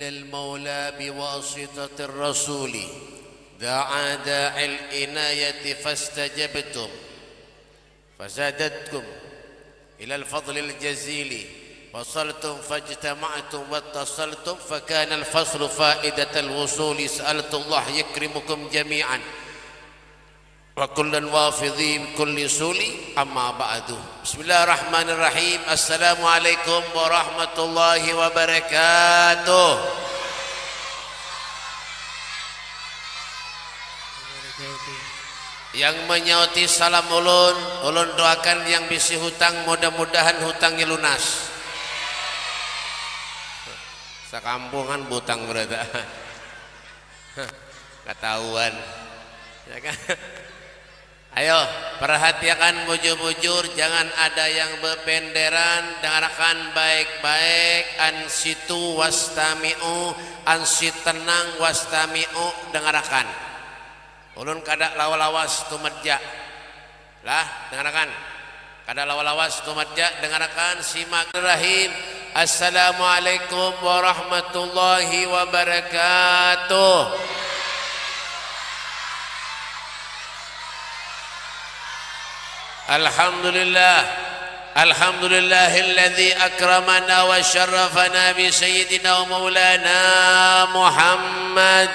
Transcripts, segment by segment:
المولى بواسطة الرسول دعا داعي العناية فاستجبتم فزادتكم إلى الفضل الجزيل وصلتم فاجتمعتم واتصلتم فكان الفصل فائدة الوصول سألت الله يكرمكم جميعا وكلا وافضي بكل سولي أما بعد بسم الله الرحمن الرحيم السلام عليكم ورحمة الله وبركاته. Yang menyauti salam ulun doakan yang bisi hutang mudah-mudahan hutangnya lunas. Sekampungan butang berada ketahuan ya kan? Ayo perhatikan bujur-bujur, jangan ada yang berpenderan, dengarkan baik-baik. Ansitu wastami'u, ansit tenang wastami'u, dengarkan. Ulun kada lawas-lawas tumadja lah, dengarkan. Kada lawas-lawas tumadja, dengarkan. Simak rahim. Assalamualaikum warahmatullahi wabarakatuh. Alhamdulillah, alhamdulillahilladzi akramana wa syarrafana bi sayyidina wa maulana Muhammad.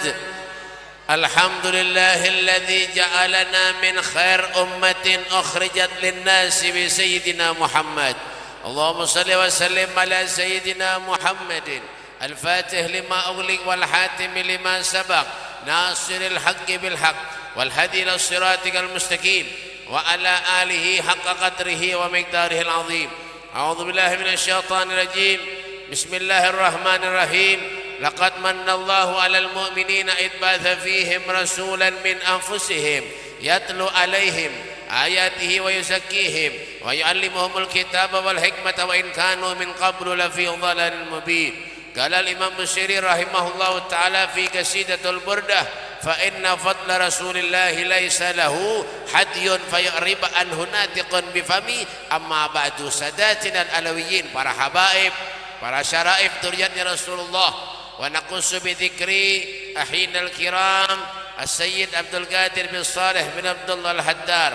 Alhamdulillahilladzi ja'alana min khair ummatin ukhrijat lin-nasi bi sayyidina Muhammad. Allahumma salli wa sallim ala sayyidina Muhammadin al-fatih lima ughliq wal hatim lima sabaq nasiril haqqi bil haqq wal hadi ila siratikal mustaqim wa ala alihi haqqa qadrihi wa miqdarihil azim. A'udzu billahi minasyaitonir rajim. Bismillahirrahmanirrahim. Laqad manallahu 'alal mu'minina id ba'atha fihim rasulan min anfusihim yatlu 'alaihim ayatihi wa yuzakkihim wa yu'allimuhumul kitaba wal hikmata wa in kanu min qablu lafi dhalalin mubin. Qala al-Imam Busiri rahimahullahu ta'ala fi qasidatul burdah fa inna fadla rasulillahi laisa lahu hadyun fayariba anhu natiqun bifami amma ba'du. Sadatin al-alawiyyin, para habaib, para syaraif duriyatnya Rasulullah, wa naqussu bi dzikri ahinal kiram as-sayyid Abdul Qadir bin Saleh bin Abdullah al-Haddar,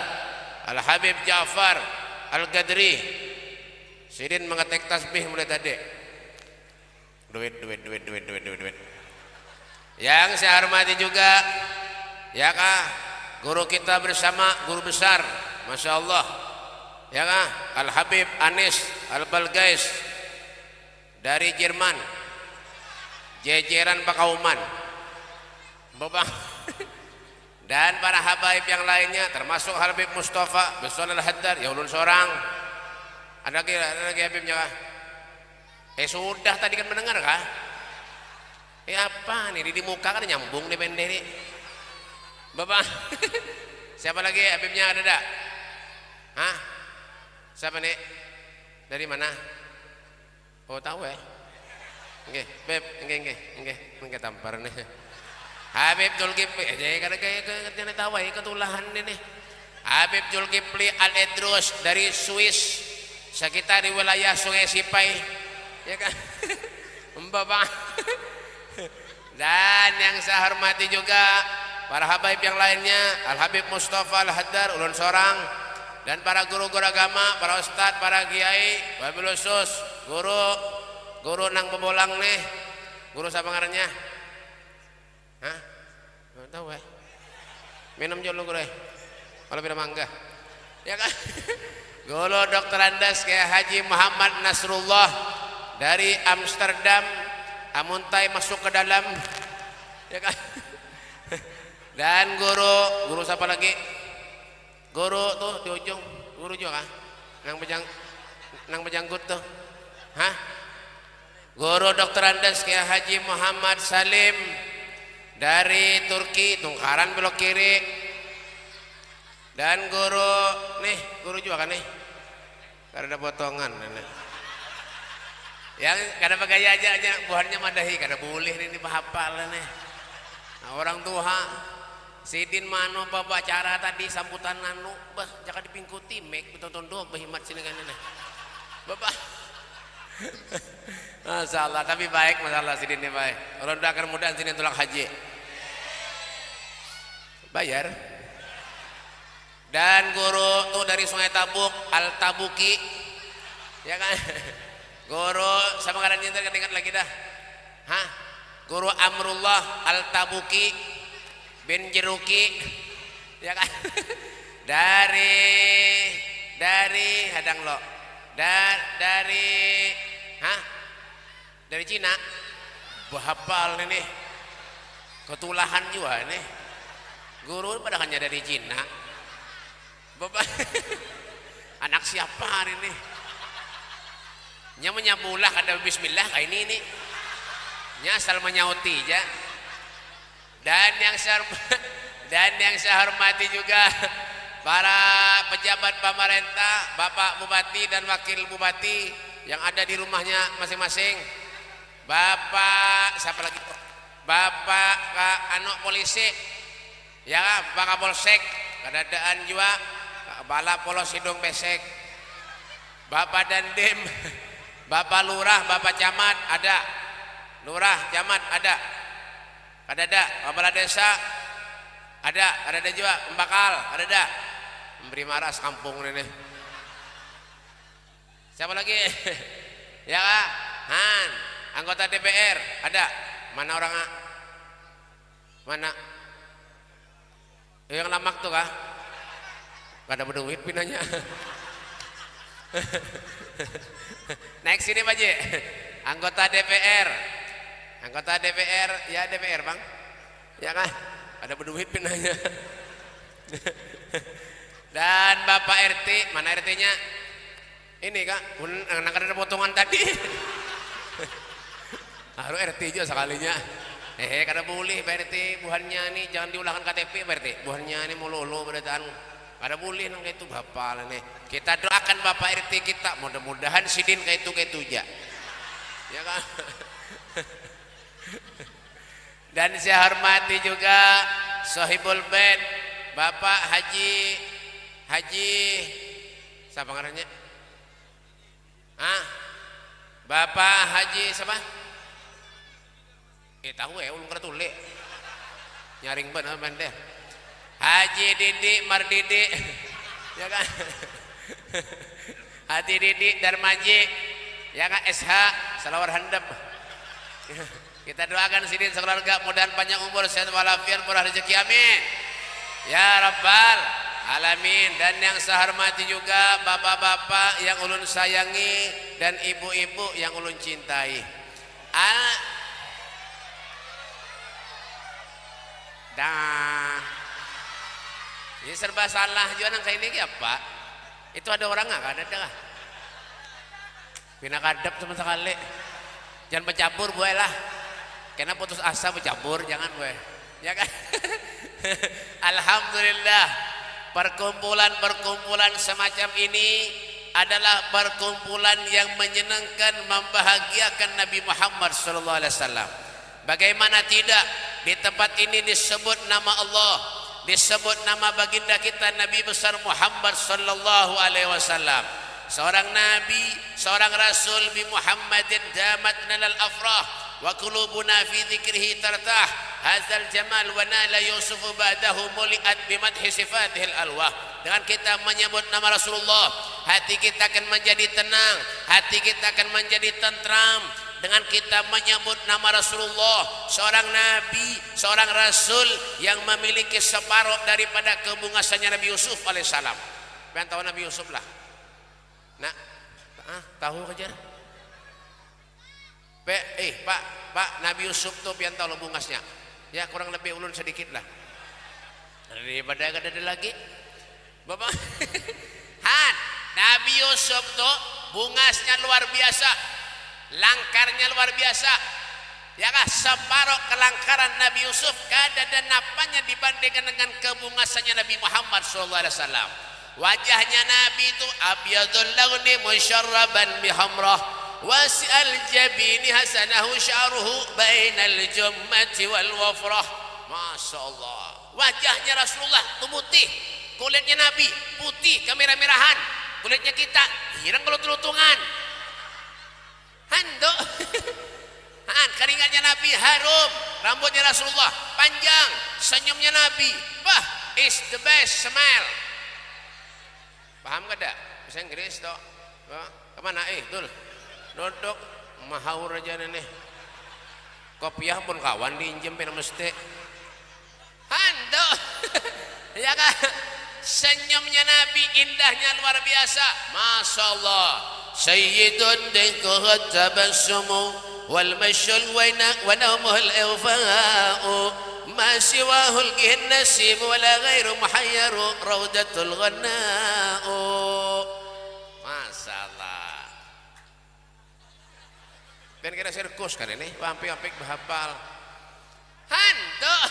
al-Habib Ja'far al-Qadri. Sidin mengetek tasbih mulai tadi. Duit. Yang saya hormati juga ya kah, guru kita bersama, guru besar Masya Allah ya kah, Al-Habib Anis Al-Balgais dari Jerman, jejeran Pakauman Bapak dan para habaib yang lainnya termasuk Habib Mustafa Besol Al-Haddar ya ulun seorang. Ada lagi Habibnya kah? Sudah tadi kan mendengar kah? Apa nih di muka kan nyambung nih benderi Bapak. Siapa lagi Habibnya ada tak? Hah? Siapa nih? Dari mana? Oh tahu ya? Nggih, Beb, nggih tampar nih. Habib Zulkifli, karena kayak tahu ya ketulahan ini. Habib Zulkifli Al-Idrus dari Swiss, sekitar di wilayah Sungai Sipai. Ya kan? Bapak. Dan yang saya hormati juga para habaib yang lainnya, Al-Habib Mustafa Al-Haddar ulun seorang, dan para guru-guru agama, para ustadz, para kiai, wabil khusus guru nang pebolang nih. Guru siapa ngarannya? Hah? Enggak tahu ya. Minum dulu guru. Kalau minum mangga. Ya kan? Guru Dr. Andas kayak Haji Muhammad Nasrullah dari Amsterdam, amuntai masuk ke dalam ya kan. Dan guru siapa lagi? Guru tuh di ujung, guru juga kan? Nang bejanggut tuh. Hah? Guru Dr. Andas kayak Haji Muhammad Salim dari Turki, tungkaran belok kiri. Dan guru juga kan nih? Karena ada potongan nih. Yang kada pegaya aja buahnya madahi kada boleh ini bahapal nih. Nah, orang tua Sidin mano bawa acara tadi sambutan nanu bah jangan dipingkuti mek betul-betul behimat sini kan nih. Bapak Masya Allah, tapi baik masalah Sidin ini baik. Kalau udah akan mudah Sidin tulak haji. Bayar. Dan guru tuh dari Sungai Tabuk, Al-Tabuki. Ya kan? Guru sama kadang ingat lagi dah. Hah? Guru Amrullah Al-Tabuki bin Jeruki. Ya kan? dari hadang lo. Dari dari Cina bahapal ini ketulahan juga nih guru pada hanya dari Cina bapak anak siapa ini nya menyabulah ada bismillah kayak ini nya asal menyauti ya dan yang saya hormati juga para pejabat pemerintah Bapak Bupati dan Wakil Bupati yang ada di rumahnya masing-masing. Bapak siapa lagi? Bapak polisi, ya Pak Kapolsek, kadadaan juga Kepala Polos Hidung Besek, Bapak Dandim, Bapak Lurah, Bapak Camat ada, Lurah, Camat ada, Kepala Desa ada juga, Mbakal ada, memberi maras kampung ini. Siapa lagi? Ya Kak, Han. Anggota DPR ada mana orang mana yang lamak tuh kah gak ada berduit pinanya naik sini Pak Ji anggota DPR ya DPR Bang ya kan ada berduit pinanya dan Bapak RT mana RT-nya ini Kak anak ada potongan tadi harus RT juga sekalinya kada boleh Pak RT buhannya nih jangan diulangkan KTP Pak RT buhannya ini mau lolo berdaan kada boleh nang itu bapak nih kita doakan Bapak RT kita mudah-mudahan Sidin kayak itu aja ya kan dan saya hormati juga Sohibul Bed Bapak Haji siapa ngarannya Bapak Haji siapa tahu ya ulung kertule nyaring bener deh Haji Didi Mardidi ya kan Haji Didi Darmaji ya kan SH Salawar Handap kita doakan Sidin sekeluarga mudahan panjang umur sehat walafiat murah rezeki amin ya Rabbal Alamin dan yang saya hormati juga bapak-bapak yang ulun sayangi dan ibu-ibu yang ulun cintai dah ini serba salah juga nang kayak ini apa itu ada orang nggak ada pindah kadap sama sekali jangan bercabur gue lah karena putus asa bercabur jangan gue ya kan Alhamdulillah perkumpulan semacam ini adalah perkumpulan yang menyenangkan membahagiakan Nabi Muhammad SAW. Bagaimana tidak di tempat ini disebut nama Allah, disebut nama baginda kita Nabi besar Muhammad sallallahu alaihi wasallam. Seorang nabi, seorang rasul bi Muhammadin damat nalal afrah wa qulubuna fi dzikrihi tartah. Hadzal jamal wa nala Yusuf ba'dahu muliat bi madhi sifatihil alwah. Dengan kita menyebut nama Rasulullah, hati kita akan menjadi tenang, hati kita akan menjadi tentram. Dengan kita menyebut nama Rasulullah, seorang nabi, seorang rasul yang memiliki separuh daripada kebungasannya Nabi Yusuf alaihissalam. Pengen tahu Nabi Yusuf lah. Nah, tahu aja. Pak, Nabi Yusuf tuh pengen tahu lo bungasnya. Ya kurang lebih ulun sedikit lah. Daripada ada lagi. Bapak, Han, Nabi Yusuf tuh bungasnya luar biasa. Langkarnya luar biasa ya kah separuh kelangkaran Nabi Yusuf kada ada napanya dibandingkan dengan kebungasannya Nabi Muhammad SAW. Wajahnya Nabi itu abyadul launi musyarraban bihamrah wasi'al jabini hasanahu sya'ruhu bainal jummati wal wafrah. Masya Allah, wajahnya Rasulullah itu putih, kulitnya Nabi putih kemerah-merahan, kulitnya kita hirang kelut-kelutungan. Handuk. Keringatnya Nabi harum, rambutnya Rasulullah panjang, senyumnya Nabi, wah, is the best smell. Paham kada? Bahasa Inggris toh. Kemana tul? Duduk mahaur aja nih. Kopiah pun kawan diinjem pin mesti. Handuk. Ya kan? Senyumnya Nabi indahnya luar biasa. Masya Allah. Sayyidun dengkuhat tabassumu wal masyul wa nawmuhul ighfa'u ma siwahul gihin nasib wala ghairu muhayyaru raudatul ghanna'u. Masya Allah. Kan kira sirkus kan ini wampik-wampik bahapal. Handuk.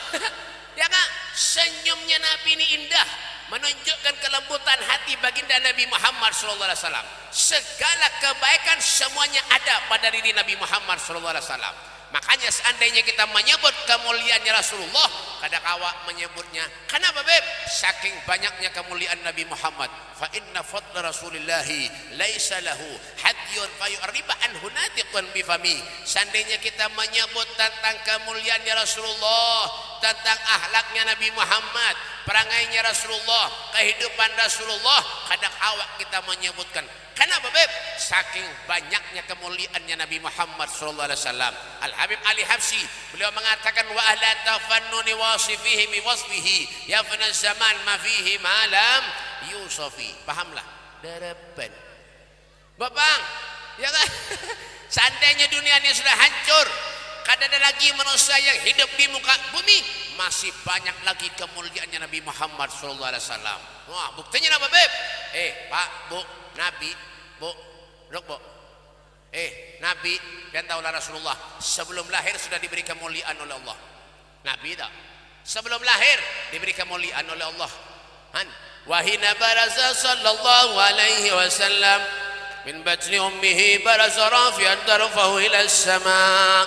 Ya kan? Senyumnya Nabi ini indah, menunjukkan kelembutan hati baginda Nabi Muhammad SAW. Segala kebaikan semuanya ada pada diri Nabi Muhammad SAW. Makanya seandainya kita menyebut kemuliaannya Rasulullah, kadang awak menyebutnya kenapa beb? Saking banyaknya kemuliaan Nabi Muhammad. Fa inna fadla Rasulillahi laisa lahu hadyun fayuriba anhu natiqun bifami. Seandainya kita menyebut tentang kemuliaannya Rasulullah, tentang akhlaknya Nabi Muhammad, perangainya Rasulullah, kehidupan Rasulullah, kadang awak kita menyebutkan. Kenapa beb? Saking banyaknya kemuliaannya Nabi Muhammad sallallahu alaihi wasallam. Al Habib Ali Habsyi beliau mengatakan wa la tafannuni wasifihi bi wasfihi ya fana zaman ma fihi malam yusufi. Pahamlah? Daraban. Bapak, ya kan? Seandainya dunia ini sudah hancur, kada ada lagi manusia yang hidup di muka bumi, masih banyak lagi kemuliaannya Nabi Muhammad sallallahu alaihi wasallam. Wah, buktinya apa beb? Pak, Bu, Nabi, Bu, duduk Bu. Nabi dan taulah Rasulullah sebelum lahir sudah diberi kemuliaan oleh Allah. Nabi tak? Sebelum lahir diberi kemuliaan oleh Allah. Wahina baraza sallallahu alaihi wasallam min batni ummihi baraza rafi'an tarfahu ila as-sama'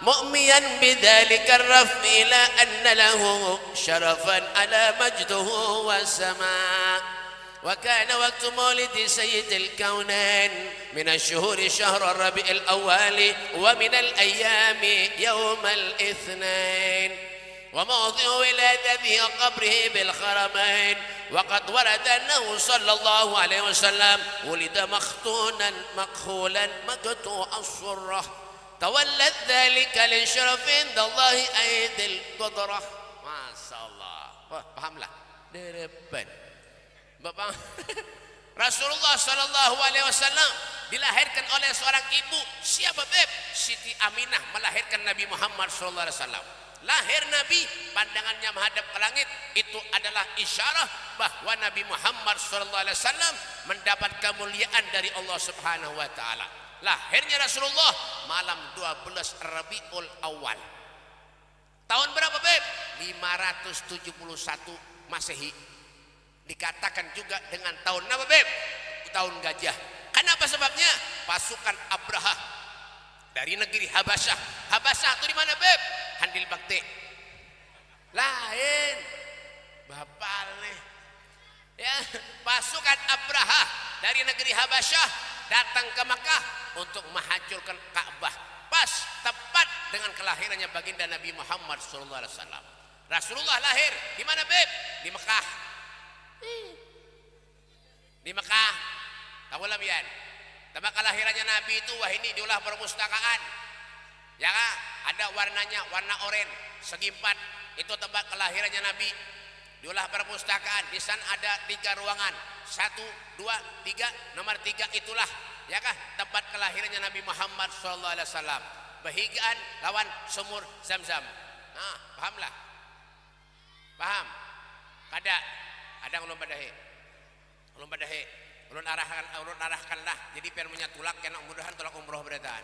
mu'miyan bidzalika ar-raf' ila anna lahu syarafan ala majduhu was-sama'. وكان وقت مولد سيد الكونين من الشهور شهر الربيع الأول ومن الأيام يوم الاثنين وموضع ولادته قبره بالخرمين وقد ورد أنه صلى الله عليه وسلم ولد مختونا مكحولا مقطوع الصرة تولد ذلك للشرف عند الله أيدي القدرة. ما شاء الله. Paham lah? Depan Bapak. Rasulullah sallallahu alaihi wasallam dilahirkan oleh seorang ibu. Siapa beb? Siti Aminah melahirkan Nabi Muhammad sallallahu alaihi wasallam. Lahir Nabi, pandangannya menghadap ke langit, itu adalah isyarah bahwa Nabi Muhammad sallallahu alaihi wasallam mendapat kemuliaan dari Allah Subhanahu wa taala. Lahirnya Rasulullah malam 12 Rabiul Awal. Tahun berapa beb? 571 Masehi. Dikatakan juga dengan tahun apa beb? Tahun gajah. Kenapa sebabnya? Pasukan Abraha dari negeri Habasyah. Habasyah itu di mana beb? Handil Bakti. Lain. Bapal nih. Ya, pasukan Abraha dari negeri Habasyah datang ke Makkah untuk menghancurkan Ka'bah. Pas tepat dengan kelahirannya baginda Nabi Muhammad sallallahu alaihi wasallam. Rasulullah lahir di mana beb? Di Mekah. Di Mekah, tahu lah biar. Tempat kelahirannya Nabi itu wah ini diulah perpustakaan. Ya kan? Ada warnanya, warna oranye, segi 4. Itu tempat kelahirannya Nabi. Diulah perpustakaan. Di sana ada 3 ruangan. 1, 2, 3. Nomor 3 itulah, ya kan? Tempat kelahirannya Nabi Muhammad SAW. Bahigaan lawan sumur Zam-Zam. Nah, pahamlah. Paham? Ada ulun badahe. Ulun arahkan lah. Jadi biar menyatulak kena mudahan tolak umroh beretan.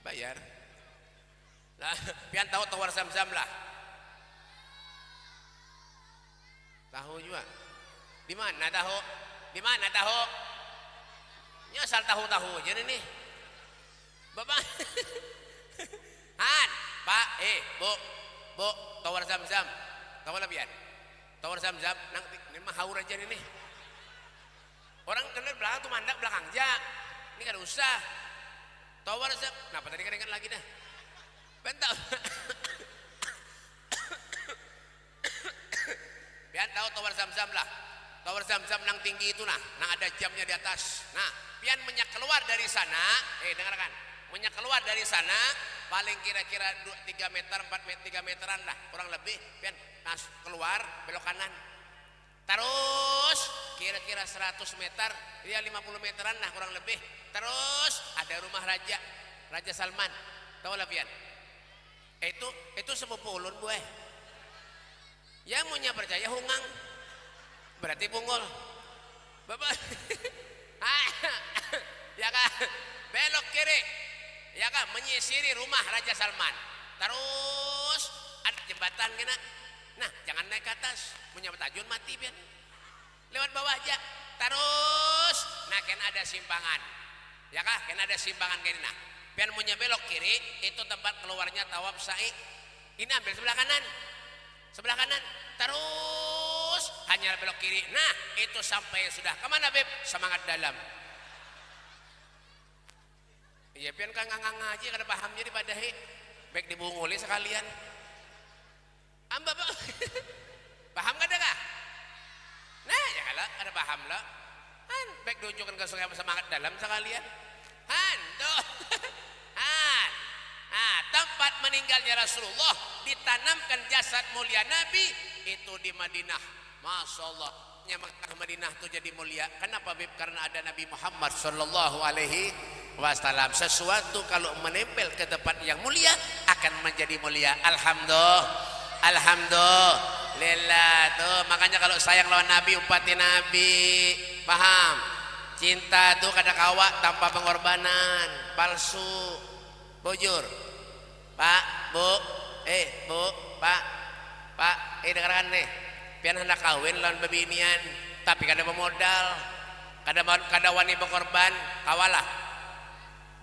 Bayar. Lah, pian tahu tawar Zam-Zam lah. Tahu juga. Di mana tahu? Di mana tahu? Nya asal tahu-tahu aja nih. Bapak. Pak, Bu, tawar Zam-Zam. Tahu lah pian. Tawar Zam-Zam nang ini mah haur aja nih. Orang kenal belakang tuh mandak belakang aja. ini kan usah. Tower Zam, kenapa tadi keringat lagi dah? Bentar. Pian tahu tower Zam-Zam lah. Tower Zam-Zam nang tinggi itu nah ada jamnya di atas. Nah, pian menyak keluar dari sana, dengarkan. Menyak keluar dari sana paling kira-kira 3 meter, 3 meteran lah kurang lebih. Pian keluar belok kanan. Terus kira-kira 100 meter, dia 50 meteran lah kurang lebih. Terus ada rumah Raja Salman. Tahu lah pian? Itu sepupu ulun buah. Yang maunya percaya hungang. Berarti bungul. Bapak. Ya kan? Belok kiri. Ya kan? Menyisiri rumah Raja Salman. Terus ada jembatan kena. Nah, jangan naik ke atas, punya tajun mati pian. Lewat bawah aja. Terus, nah kan ada simpangan. Ya kah? Kan ada simpangan kayak ini. Nah, pian punya belok kiri, itu tempat keluarnya tawaf sa'i. Ini ambil sebelah kanan. Sebelah kanan. Terus hanya belok kiri. Nah, itu sampai sudah. Kemana Beb? Semangat dalam. Iya pian kan ngaji kada paham jadi padahi. Baik dibunguli sekalian. Amba paham kada kah? Nah ya kalau ada paham lah. Han baik diunjukkan ke sungai semangat dalam sekalian. Han tuh. Han. Nah, tempat meninggalnya Rasulullah ditanamkan jasad mulia Nabi itu di Madinah. Masya Allah. Mekah Madinah itu jadi mulia. Kenapa Bib? Karena ada Nabi Muhammad sallallahu alaihi wasallam. Sesuatu kalau menempel ke tempat yang mulia akan menjadi mulia. Alhamdulillah tuh. Makanya kalau sayang lawan Nabi umpati Nabi. Paham? Cinta tuh kada kawa tanpa pengorbanan. Palsu. Bujur. Pak, Bu. Bu, Pak, dengarkan nih. Pian hendak kawin lawan bebinian, tapi kada pemodal. Kada wani berkorban, kawalah.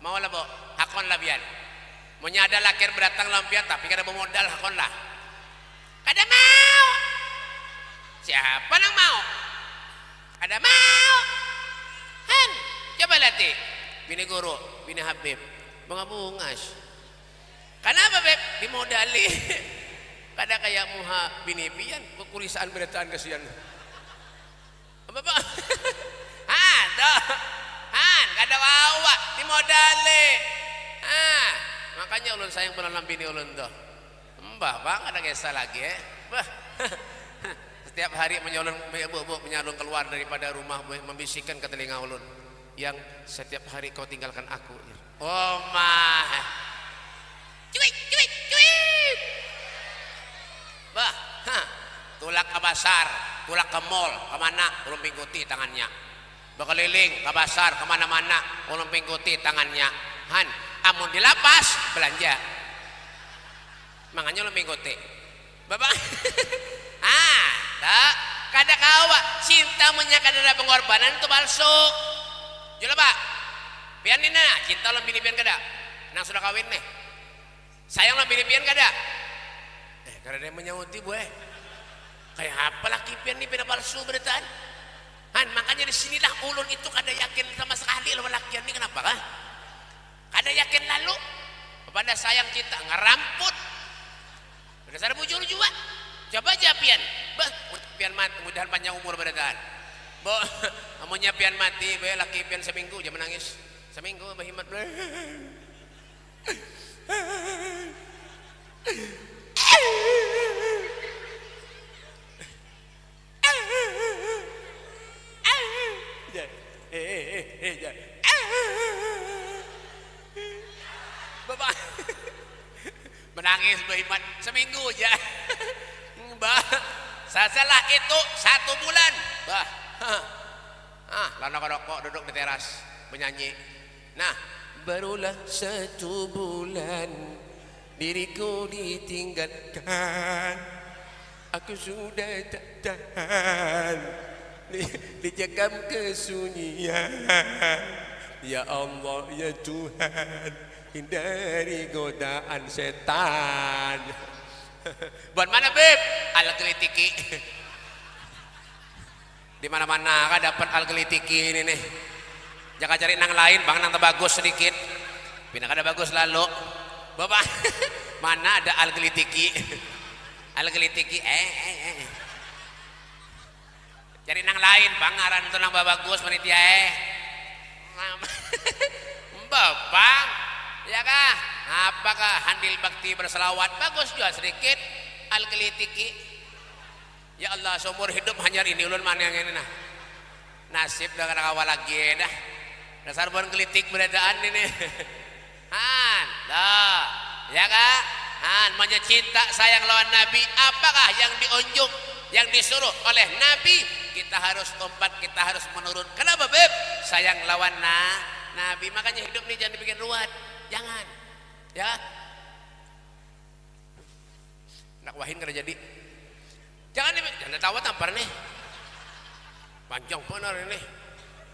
Mau lah, Bu. Hakon lah pian. Munya ada lakir beratang lawan pian, tapi kada pemodal, hakon lah. Kada mau. Siapa nang mau? Kada mau. Han, coba latih. Bini guru, bini Habib. Bunga-bungas. Kenapa Beb? Dimodali. Kada kayak muha bini pian, kekurisaan berataan kasihan. Bapak. Han, kada wawa, dimodali. Makanya ulun sayang benar bini ulun tuh. Mbah, Bang, ada kisah lagi Bah. Setiap hari menyalun keluar daripada rumah membisikkan ke telinga ulun, yang setiap hari kau tinggalkan aku. Oh mah. Cuit. Bah, tulak ke pasar, tulak ke mall, kemana? Ulun pingguti tangannya. Berkeliling ke pasar, kemana-mana, ulun pingguti tangannya. Han, amun di lapas belanja. Makanya ulun pingguti. Bapak, tak, kada kawa. Cinta punya kada ada pengorbanan itu palsu. Jula Pak, pian ini nah, cinta ulun bini pian kada. Nang sudah kawin nih. Sayang ulun bini pian kada. Karena dia menyauti buah. Kayak apa laki pian nih pina palsu beritaan. Han, makanya disinilah ulun itu kada yakin sama sekali lawan lakian ini. Kenapa kah? Kada yakin lalu kepada sayang cinta ngeramput. Berdasar bujur juga. Coba aja pian. Pian mati, mudahan panjang umur beritaan. Amunnya pian mati, laki pian seminggu aja menangis. Seminggu bahimat. Bapak menangis beriman seminggu aja. Mbak, setelah itu 1 bulan, bah, lana rokok duduk di teras menyanyi. Nah, barulah 1 bulan diriku ditinggalkan, aku sudah tak tahan dicekam kesunyian. Ya Allah, ya Tuhan, hindari godaan setan. Buat mana Beb? Al-gelitiki. Di mana-mana kan dapat al-gelitiki ini nih. Jangan cari nang lain, bang nang bagus sedikit. Pindah kada bagus lalu. Bapak, mana ada algelitiki? Algelitiki, cari nang lain, bang ngaran itu nang bagus panitia Bapak, ya kah? Apakah handil bakti berselawat bagus juga sedikit algelitiki? Ya Allah, seumur hidup hanya ini ulun mana yang ini nah. Nasib dah kena awal lagi dah. Dasar bon gelitik beradaan ini. Han, dah, ya kah? Han, cinta sayang lawan Nabi. Apakah yang diunjuk, yang disuruh oleh Nabi? Kita harus lompat, kita harus menurun. Kenapa beb? Sayang lawan Nabi. Makanya hidup ini jangan dibikin ruwet. Jangan, ya. Nak wahin kada jadi. Jangan tahu tampar nih. Panjang benar ini.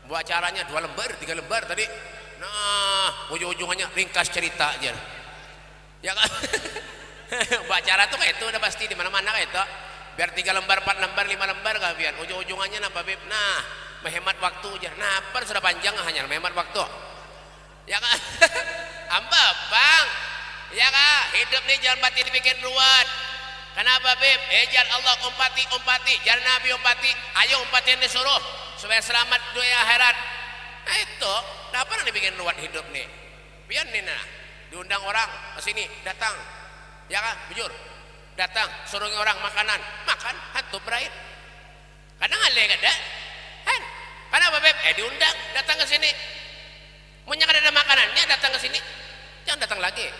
Buat acaranya 2 lembar, 3 lembar tadi. Nah, ujung-ujungannya ringkas cerita aja. Ya kan? Buat acara tuh kayak itu udah pasti di mana-mana kayak itu. Biar 3 lembar, 4 lembar, 5 lembar kan biar ujung-ujungannya napa beb. Nah, menghemat waktu aja. Nah, apa sudah panjang hanya menghemat waktu. Ya kan? Amba, Bang. Ya kan? Hidup nih jangan mati dibikin ruwet. Kenapa beb? Jar Allah umpati, jar Nabi umpati. Ayo umpatin disuruh supaya selamat dunia akhirat. Nah itu, kenapa nang dibikin ruwet hidup nih? Biar nih nah, diundang orang ke sini, datang. Ya kan? Bujur. Datang, suruh orang makanan, makan, hantu berair. Kadang ale kada. Kan? Kenapa beb? Diundang, datang ke sini. Munya kada ada makanannya, datang ke sini. Jangan datang lagi.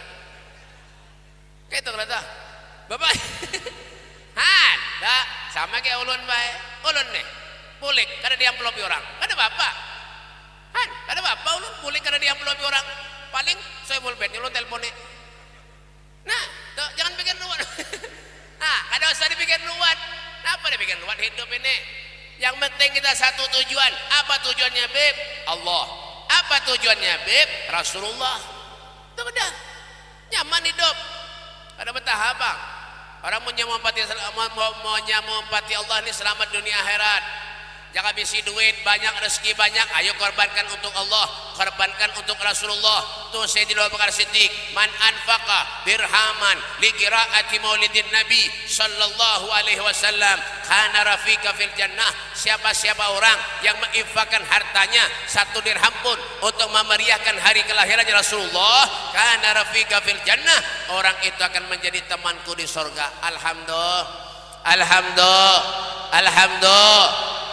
Kayak itu kata. Bapak, Han, dah sama kayak ulun baik, ulun nih, pulik, kada diamplopi orang, kada bapak, Han, kada bapak ulun pulik kada diamplopi orang, paling saya pulpen, ulun teleponnya, nah, tuh, jangan bikin ruwet, nah, kada usah dibikin ruwet, apa dibikin ruwet hidup ini, yang penting kita satu tujuan, apa tujuannya beb? Allah, apa tujuannya beb? Rasulullah, itu udah, nyaman hidup, ada betah apa? Orang mau nyamupati Allah ini selamat dunia akhirat. Jangan bisi duit banyak, rezeki banyak, ayo korbankan untuk Allah, korbankan untuk Rasulullah. Tuh Sayyidina Abu Bakar Siddiq, man anfaqa dirhaman li qiraati maulidin Nabi sallallahu alaihi wasallam kana rafiqa fil jannah. Siapa-siapa orang yang menginfakkan hartanya 1 dirham pun untuk memeriahkan hari kelahirannya Rasulullah, kana rafiqa fil jannah, orang itu akan menjadi temanku di surga. Alhamdulillah, alhamdulillah, alhamdulillah.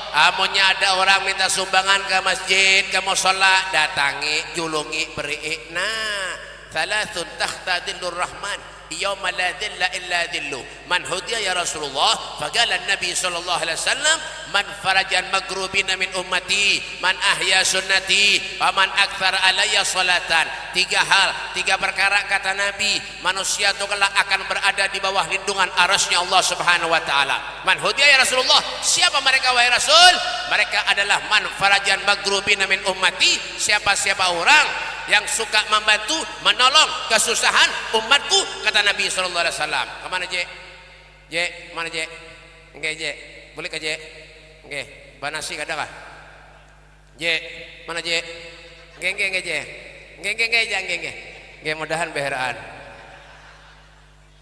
Amunnya ada orang minta sumbangan ke masjid, ke musola, datangi, julungi, beri. Nah, thalathun tahta dhillur rahman yauma la dhilla illa dhillu man hudiya ya Rasulullah. Faqala Nabi sallallahu alaihi wasallam, man farajan magrubina min ummati, man ahya sunnati, wa man akthar alayya salatan. 3 hal, 3 perkara kata Nabi, manusia itu kelak akan berada di bawah lindungan arasnya Allah Subhanahu wa taala. Man hudiya ya Rasulullah, siapa mereka wahai Rasul? Mereka adalah man farajan magrubina min ummati, siapa-siapa orang yang suka membantu, menolong kesusahan umatku, kata Nabi sallallahu alaihi wasallam. Kemana je? Je, mana je? Nggih je, boleh ke je? Nggih, banasi kada kah? Je, mana je? Nggih je. Nggih mudahan beheraan.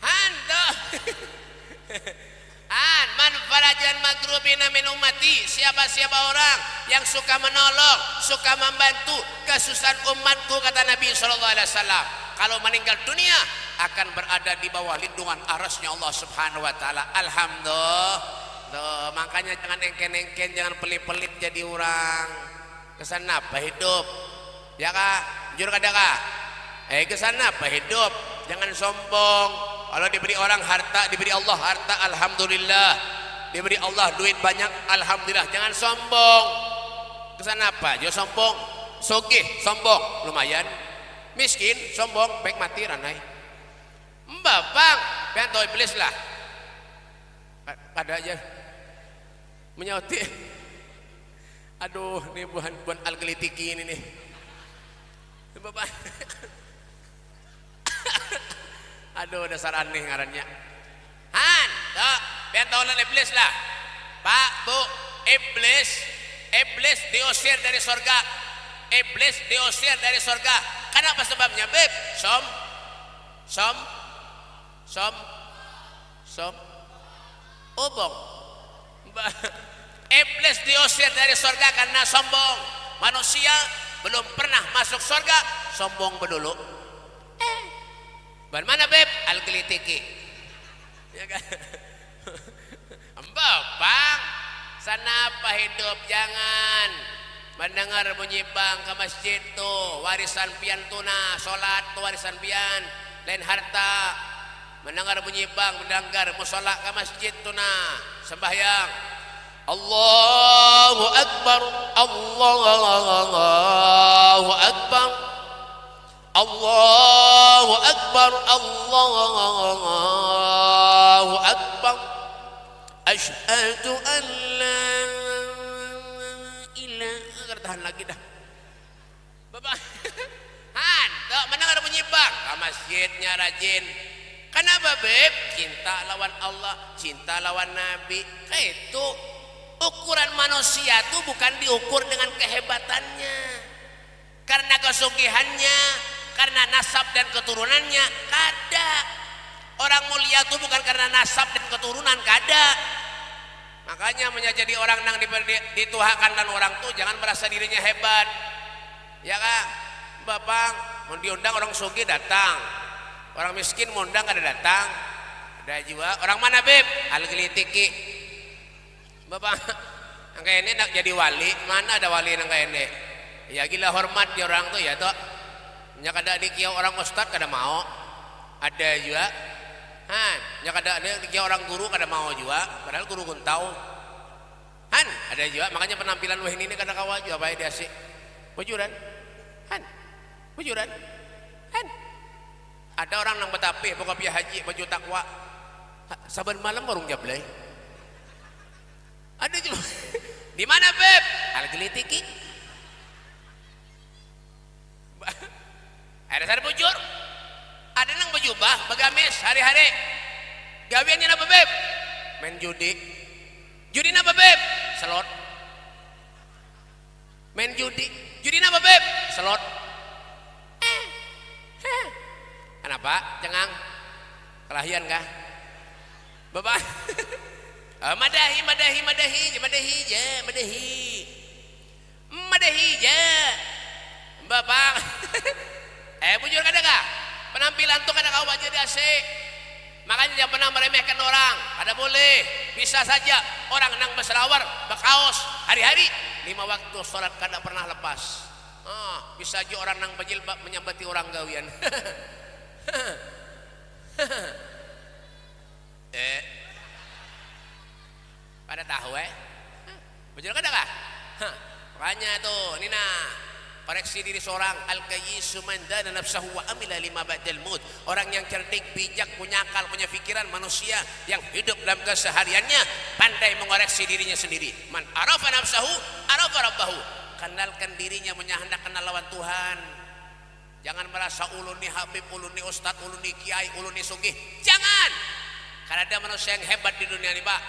Hando. An man farajan magrubina min ummati, siapa-siapa orang yang suka menolong, suka membantu kesusahan umatku, kata Nabi sallallahu alaihi wasallam, kalau meninggal dunia akan berada di bawah lindungan arasnya Allah Subhanahu wa taala. Alhamdulillah. Tuh, makanya jangan engken-engken, jangan pelit-pelit jadi orang. Kesana apa hidup? Ya kah? Jujur kada kah? Kesana apa hidup? Jangan sombong. Kalau diberi orang harta, diberi Allah harta, alhamdulillah. Diberi Allah duit banyak, alhamdulillah. Jangan sombong. Kesana apa? Jangan sombong. Sogih, sombong, lumayan. Miskin, sombong, baik mati ranai. Mbak, bang, pengen tahu iblis lah. Ada aja menyauti. Aduh, ini bukan algelitiki ini nih. Bapak. Aduh, dasar aneh ngarannya. Han, tak, pengen tahu iblis lah. Pak, Bu, iblis diusir dari surga. iblis diusir dari surga. Kenapa sebabnya, Beb? Som obong. Iblis diusir dari surga karena sombong. Manusia belum pernah masuk surga, sombong bedulu. Bagaimana, Beb? Al-Gelitiki. Ya kan? Bang, sanapa hidup jangan mendengar bunyi bang ke masjid tuh, warisan pian tuna, sholat tuh warisan pian, lain harta. Mendengar bunyi bang, mendengar musola ke masjid tuna, sembahyang. Allahu Akbar, Allahu Akbar, Allahu Akbar, Allahu Akbar. Asyhadu an la ilaha, tahan lagi dah. Bapak, Han, tak mendengar bunyi bang, ke masjidnya rajin. Kenapa, Beb? Cinta lawan Allah, cinta lawan Nabi. Itu ukuran manusia tuh bukan diukur dengan kehebatannya, karena kesugihannya, karena nasab dan keturunannya. Kada. Orang mulia tuh bukan karena nasab dan keturunan, kada. Makanya menjadi orang nang dituhakan dan orang tuh jangan merasa dirinya hebat. Ya Kak, Bapak mau diundang orang sugih datang, orang miskin mau undang kada datang. Ada juga orang mana, Beb? Al-Gelitiki. Bapak yang kayak ini nak jadi wali, mana ada wali yang kayak ini? Ya gila hormat di orang tuh ya toh. Nya kada di kiau orang ustad kada mau. Ada juga. Ya kada ada di kiau orang guru kada mau juga, padahal guru guntau. Ada juga, makanya penampilan wah ini kada kawa juga bae dia sih. Bujuran. Bujuran. Ada orang nang betapih pokok piah haji baju takwa. Saban malam warung jablay. Ada juga. Di mana, Beb? Al-Gelitiki. Ada sana bujur. Ada nang bejubah, begamis hari-hari. Gawiannya apa, Beb? Main judi. Judi apa, Beb? Selot. Main judi. Judi apa, Beb? Selot. Kenapa? Cengang. Kelahian kah? Bapak. Madahi ja. Bapak. Bujur kada kah? Penampilan tuh kada kau aja dia asik. Makanya jangan pernah meremehkan orang. Kada boleh. Bisa saja orang nang berselawar, berkaos hari-hari 5 waktu sholat kada pernah lepas. Bisa aja orang nang berjilbab menyambati orang gawian. Pada tahu Bujur kada kah? Makanya tuh Nina koreksi diri seorang. Al-kayyisu man dana nafsahu wa amila lima ba'dal maut. Orang yang cerdik, bijak, punya akal, punya pikiran, manusia yang hidup dalam kesehariannya pandai mengoreksi dirinya sendiri. Man arafa nafsahu arafa rabbahu. Kenalkan dirinya, hendak kenal lawan Tuhan. Jangan merasa ulun ni habib, ulun ni ustad, ulun ni kiai, ulun ni sugih. Jangan. Karena ada manusia yang hebat di dunia ini, Pak.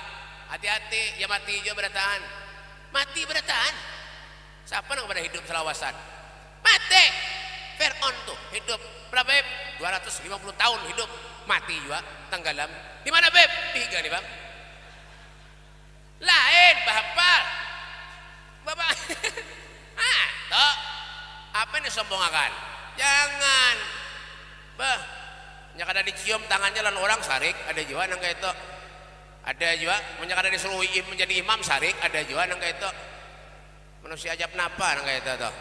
Hati-hati, ya mati juga bertahan. Mati bertahan. Siapa yang pada hidup selawasan? Mati. Fir'aun tuh hidup berapa, Beb? 250 tahun hidup, mati juga, tenggelam. Di mana, Beb? 3 nih, Bang. Lain, Bapak. Bapak. Toh. Apa yang disombongkan? Jangan. Bah. Nya kada dicium tangannya lawan orang sarik, ada juga nang kayak itu. Ada juga, nya kada disuruh menjadi imam sarik, ada juga nang kayak itu. Manusia ajab napa nang kayak itu tuh.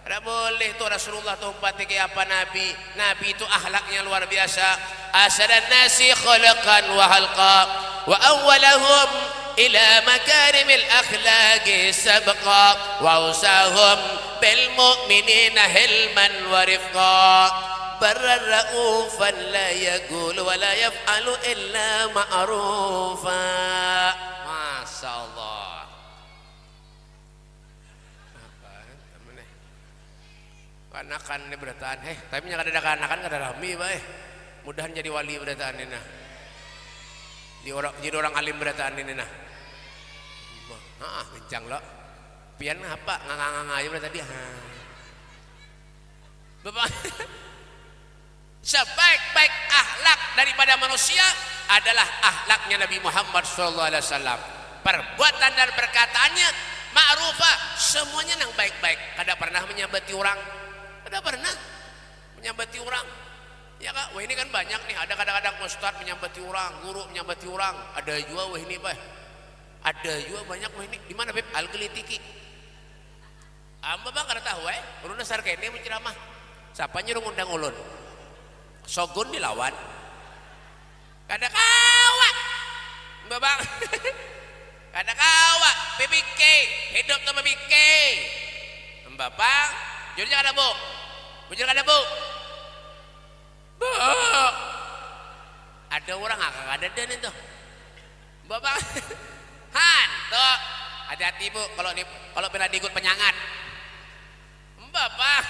Ada boleh tuh Rasulullah tuh umpati kayak apa Nabi. Nabi itu akhlaknya luar biasa. Asadan nasi khalaqan wa halqa wa awwalahum ila makarimil akhlaqi sabqa wa usahum bil mu'minina hilman wa rifqa. Barran raufan la yaqulu wa la yaf'alu illa ma'rufa. Masyaallah. Kanakan ini berataan, tapi nya kada ada kanakan kada rami bae. Mudahan jadi wali berataan ini nah. Jadi orang alim berataan ini nah. Kencang lo. Pian apa nganga-nganga aja berarti dia. Bapak, sebaik-baik akhlak daripada manusia adalah akhlaknya Nabi Muhammad SAW. Perbuatan dan perkataannya ma'rufah, semuanya yang baik-baik. Kada pernah menyambati orang, kada pernah menyambati orang. Ya kak, wah ini kan banyak nih. Ada kadang-kadang ustadz menyambati orang, guru menyambati orang. Ada juga wah ini bah, ada juga banyak wah ini. Di mana beb? Al-Gelitiki. Amba bang kada tahu ulun dasar kene menceramah. Siapa nyuruh ngundang ulun? Sogun dilawan. Kada kawa. Babang. Kada kawa. PBK, hidup tuh PBK. Babang, jujur kada bu? Jujur kada bu? Bu. Ada orang agak ada dan itu. Babang. Han, tuh. Hati-hati bu kalau pernah diikut penyangat. Bapak,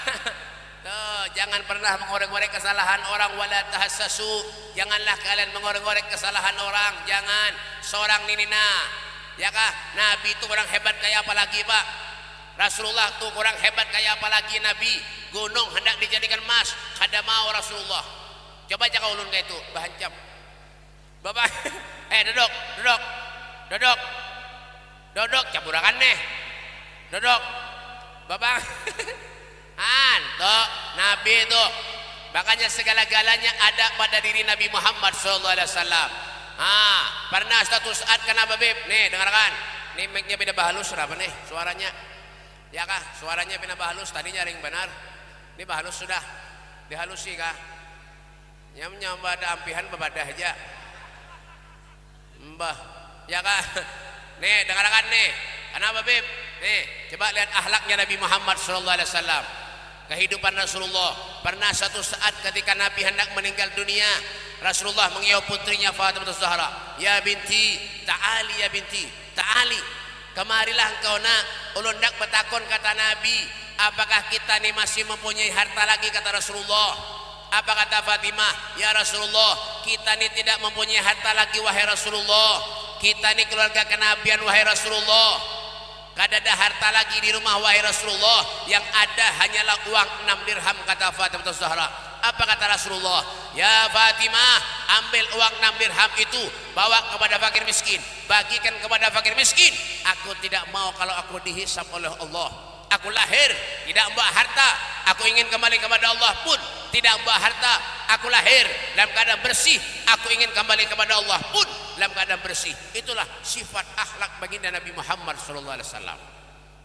tuh, jangan pernah mengorek-ngorek kesalahan orang. Wala tahassasu, janganlah kalian mengorek-ngorek kesalahan orang. Jangan. Seorang ninina, ya kah? Nabi itu orang hebat kayak apa lagi pak? Rasulullah tuh orang hebat kayak apa lagi Nabi? Gunung hendak dijadikan emas, kada mau Rasulullah. Coba jangan ulun kayak itu, bahancam. Bapak, duduk, duduk, duduk, duduk, caburakan nih, duduk, bapak. Tuh Nabi itu makanya segala-galanya ada pada diri Nabi Muhammad SAW. Pernah satu saat kenapa beb? Nih dengarkan, nih mic-nya beda bahalus berapa nih suaranya? Ya kah? Suaranya beda bahalus, tadinya ring benar. Ini bahalus sudah dihalusi kah? Yang nyamba ada ampihan bebadah aja. Mbah, ya kah? Nih dengarkan nih. Kenapa beb? Nih coba lihat akhlaknya Nabi Muhammad SAW. Kehidupan Rasulullah. Pernah satu saat ketika Nabi hendak meninggal dunia, Rasulullah mengiau putrinya Fatimah Zahra, ya binti, ta'ali ya binti, ta'ali, kemarilah engkau nak. Ulun dak betakon kata Nabi, apakah kita nih masih mempunyai harta lagi kata Rasulullah. Apa kata Fatimah? Ya Rasulullah, kita nih tidak mempunyai harta lagi wahai Rasulullah. Kita nih keluarga kenabian wahai Rasulullah. Kada ada harta lagi di rumah wahai Rasulullah. Yang ada hanyalah uang 6 dirham kata Fatimah Zahra. Apa kata Rasulullah? Ya Fatimah, ambil uang 6 dirham itu, bawa kepada fakir miskin, bagikan kepada fakir miskin. Aku tidak mau kalau aku dihisab oleh Allah. Aku lahir tidak membawa harta, aku ingin kembali kepada Allah pun tidak membawa harta. Aku lahir dalam keadaan bersih, aku ingin kembali kepada Allah pun dalam keadaan bersih. Itulah sifat akhlak baginda Nabi Muhammad SAW.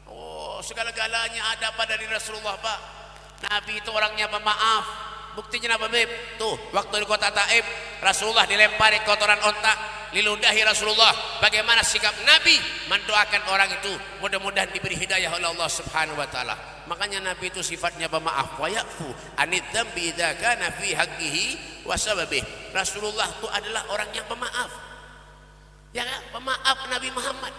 Oh, segala-galanya ada pada diri Rasulullah pak. Nabi itu orangnya pemaaf. Buktinya apa beb? Tuh waktu di kota Taif, Rasulullah dilempari kotoran ontak, diludahi Rasulullah. Bagaimana sikap Nabi mendoakan orang itu, mudah-mudahan diberi hidayah oleh Allah Subhanahu wa taala. Makanya Nabi itu sifatnya pemaaf. Wa ya'fu anid dzambi idza kana fi haqqihi wa sababih. Rasulullah itu adalah orang yang pemaaf. Ya kan? Pemaaf Nabi Muhammad.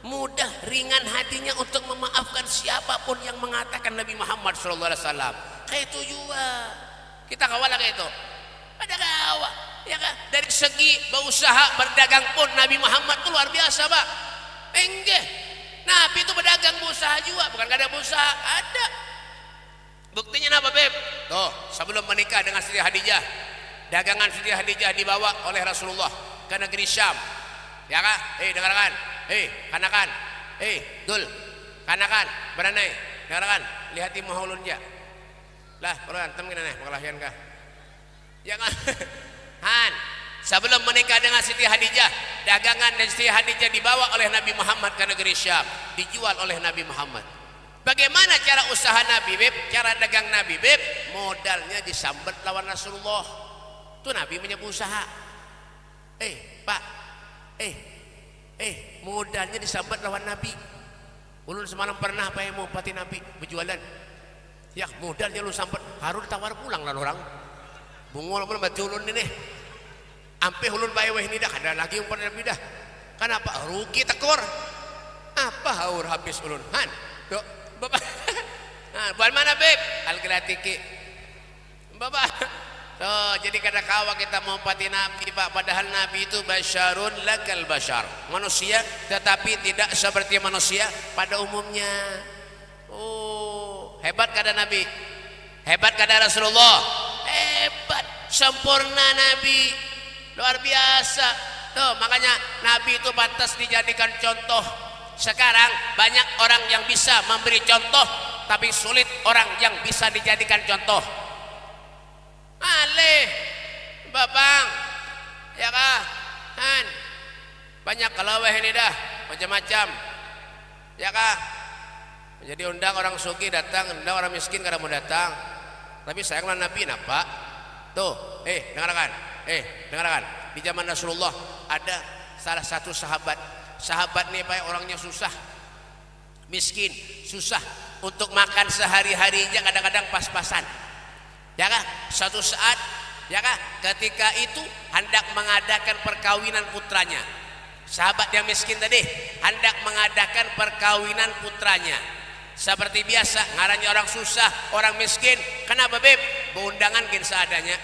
Mudah ringan hatinya untuk memaafkan siapapun yang mengatakan Nabi Muhammad sallallahu alaihi wasallam. Kayak itu juga. Kita kawal kayak itu. Ada kawal. Ya kan? Dari segi berusaha berdagang pun Nabi Muhammad itu luar biasa, Pak. Enggak. Nabi itu berdagang berusaha juga, bukan gak ada berusaha, ada. Buktinya apa, Beb? Tuh, sebelum menikah dengan Siti Khadijah, dagangan Siti Khadijah dibawa oleh Rasulullah ke negeri Syam. Ya kan? Dengarkan. Kanakan. Dul. Kanakan, beranai. Dengarkan, lihati maulunja. Lah, peran temen nih, pengelahian kah? Ya kan? Han, sebelum menikah dengan Siti Khadijah, dagangan dan Siti Khadijah dibawa oleh Nabi Muhammad ke negeri Syam, dijual oleh Nabi Muhammad. Bagaimana cara usaha Nabi, Beb? Cara dagang Nabi, Beb? Modalnya disambat lawan Rasulullah. Itu Nabi punya usaha. Pak. Modalnya disambat lawan Nabi. Ulun semalam pernah mau pati Nabi berjualan. Ya, modalnya lu sambat, harus ditawar pulang lah orang. Bungol pun baca ulun ini. Ampe ulun bae weh ini dah, ada lagi yang pernah dah. Kenapa? Rugi tekor. Apa haur habis ulun? Han. Dok, Bapak. Nah, buat mana, Beb? Al-Gelatiki. Bapak. Tuh, jadi kata kawa kita mau pati Nabi, Pak. Padahal Nabi itu basyarun lakal basyar. Manusia tetapi tidak seperti manusia pada umumnya. Oh, hebat kada Nabi. Hebat kata Rasulullah. Hebat, sempurna Nabi, luar biasa. Tuh, makanya Nabi itu pantas dijadikan contoh. Sekarang banyak orang yang bisa memberi contoh, tapi sulit orang yang bisa dijadikan contoh. Alih, Bapang, ya kah? Han, banyak kalaweh ini dah, macam-macam, ya kah? Jadi undang orang suki datang, undang orang miskin kada mau datang. Tapi sayanglah Nabi napa? Tuh, dengarkan. Dengarkan. Di zaman Rasulullah ada salah satu sahabat. Sahabat nih pak orangnya susah, miskin, susah untuk makan sehari-harinya kadang-kadang pas-pasan. Ya kah? Suatu saat, ya kah? Ketika itu hendak mengadakan perkawinan putranya. Sahabat yang miskin tadi hendak mengadakan perkawinan putranya. Seperti biasa, ngarannya orang susah, orang miskin. Kenapa beb? Beundangan gin seadanya.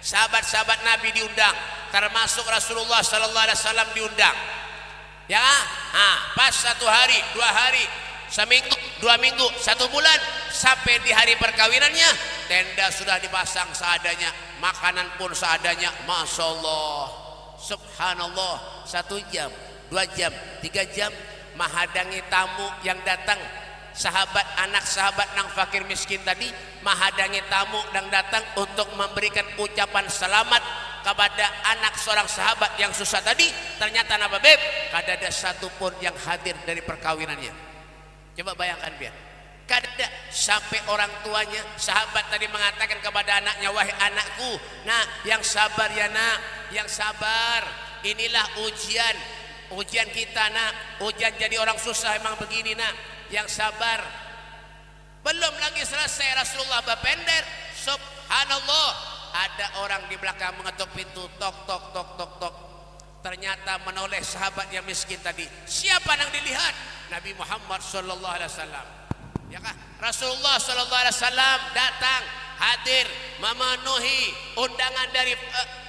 Sahabat-sahabat Nabi diundang, termasuk Rasulullah Sallallahu Alaihi Wasallam diundang. Ya, pas 1 hari, 2 hari, seminggu, 2 minggu, 1 bulan, sampai di hari perkawinannya, tenda sudah dipasang seadanya, makanan pun seadanya. Masya Allah, Subhanallah. 1 jam, 2 jam, 3 jam, menghadangi tamu yang datang. Sahabat anak sahabat nang fakir miskin tadi menghadangi tamu yang datang untuk memberikan ucapan selamat kepada anak seorang sahabat yang susah tadi. Ternyata apa beb? Kada ada satupun yang hadir dari perkawinannya. Coba bayangkan biar. Kada ada sampai orang tuanya. Sahabat tadi mengatakan kepada anaknya, wahai anakku, nak yang sabar ya nak, yang sabar. Inilah ujian kita nak. Ujian jadi orang susah emang begini nak. Yang sabar. Belum lagi selesai Rasulullah berpender, subhanallah, ada orang di belakang mengetuk pintu, tok tok tok tok tok. Ternyata menoleh sahabat yang miskin tadi. Siapa yang dilihat? Nabi Muhammad sallallahu alaihi wasallam. Ya kah? Rasulullah sallallahu alaihi wasallam datang, hadir, memenuhi undangan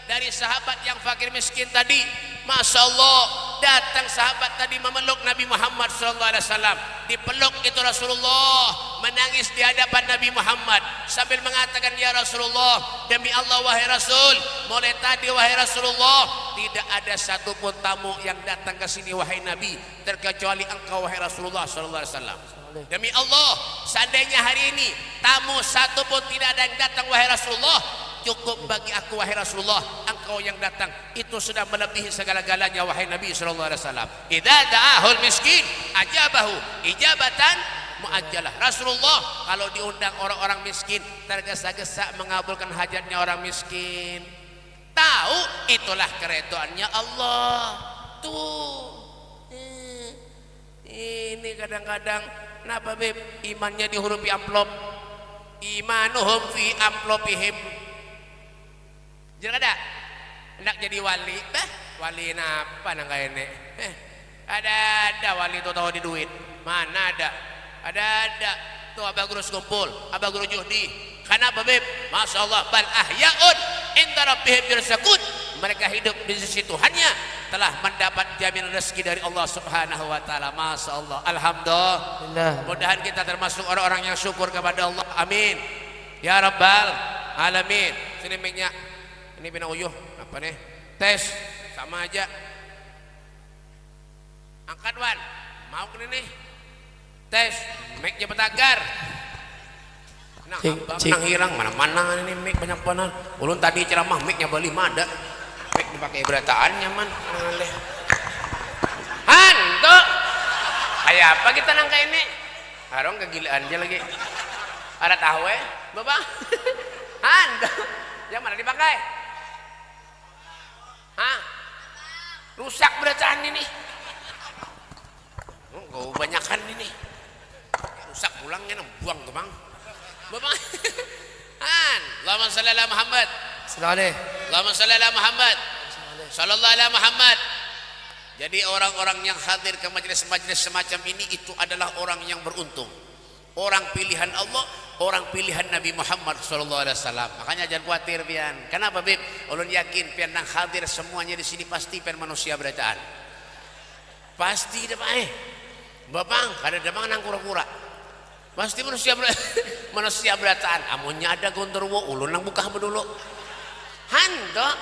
dari sahabat yang fakir miskin tadi. Masya Allah, datang sahabat tadi memeluk Nabi Muhammad SAW. Dipeluk itu Rasulullah, menangis di hadapan Nabi Muhammad sambil mengatakan, ya Rasulullah, demi Allah wahai Rasul, mulai tadi wahai Rasulullah, tidak ada satupun tamu yang datang ke sini wahai Nabi, terkecuali engkau wahai Rasulullah SAW. Demi Allah, seandainya hari ini tamu satupun tidak ada yang datang wahai Rasulullah, cukup bagi aku wahai Rasulullah, engkau yang datang itu sudah melebihi segala-galanya wahai Nabi sallallahu alaihi wasallam. Idza da'ahul miskin ajabahu ijabatan muajjalah. Rasulullah kalau diundang orang-orang miskin tergesa-gesa mengabulkan hajatnya orang miskin. Tahu itulah keredoannya Allah. Tuh. Ini kadang-kadang kenapa beb? Imannya dihurufi amplop. Imanuhum fi amplopihim. Jangan ada hendak jadi wali, wali napa nang kene? Ada wali itu tahu di duit. Mana ada? Ada. Tuh abah guru kumpul, abah guru juhdi. Kenapa beb? Masya Allah, bal ahyaun inda rabbihim yurzaqun. Mereka hidup di sisi Tuhannya, telah mendapat jaminan rezeki dari Allah Subhanahu wa taala. Masya Allah, alhamdulillah. Mudah-mudahan kita termasuk orang-orang yang syukur kepada Allah. Amin. Ya Rabbal alamin. Sini mic-nya. Ini bina uyuh apa nih? Tes sama aja. Angkat wan, mau ke nih? Tes, mic-nya betagar. Nah, nang hilang mana-mana ini mic banyak panan. Ulun tadi ceramah mic-nya beli mada. Mic dipakai berataannya man. Han, tuh. Kayak apa kita nangka ini? Harong kegilaan aja lagi. Ada tahu Bapak? Han, yang mana dipakai? Rusak berataan ini. Kau banyakan ini. Rusak pulangnya buang tuh bang. Bapak. Allahumma shalli ala Muhammad. Allahumma shalli ala Muhammad. Sallallahu ala Muhammad. Jadi orang-orang yang hadir ke majelis-majelis semacam ini itu adalah orang yang beruntung. Orang pilihan Allah, orang pilihan Nabi Muhammad SAW. Makanya jangan khawatir pian. Kenapa bib? Ulun yakin pian nang hadir semuanya di sini pasti pian manusia berataan. Pasti dah Bapang, kada damang nang kura-kura. Pasti manusia berataan. manusia berataan amunnya ada gondorwo ulun nang buka dulu han dok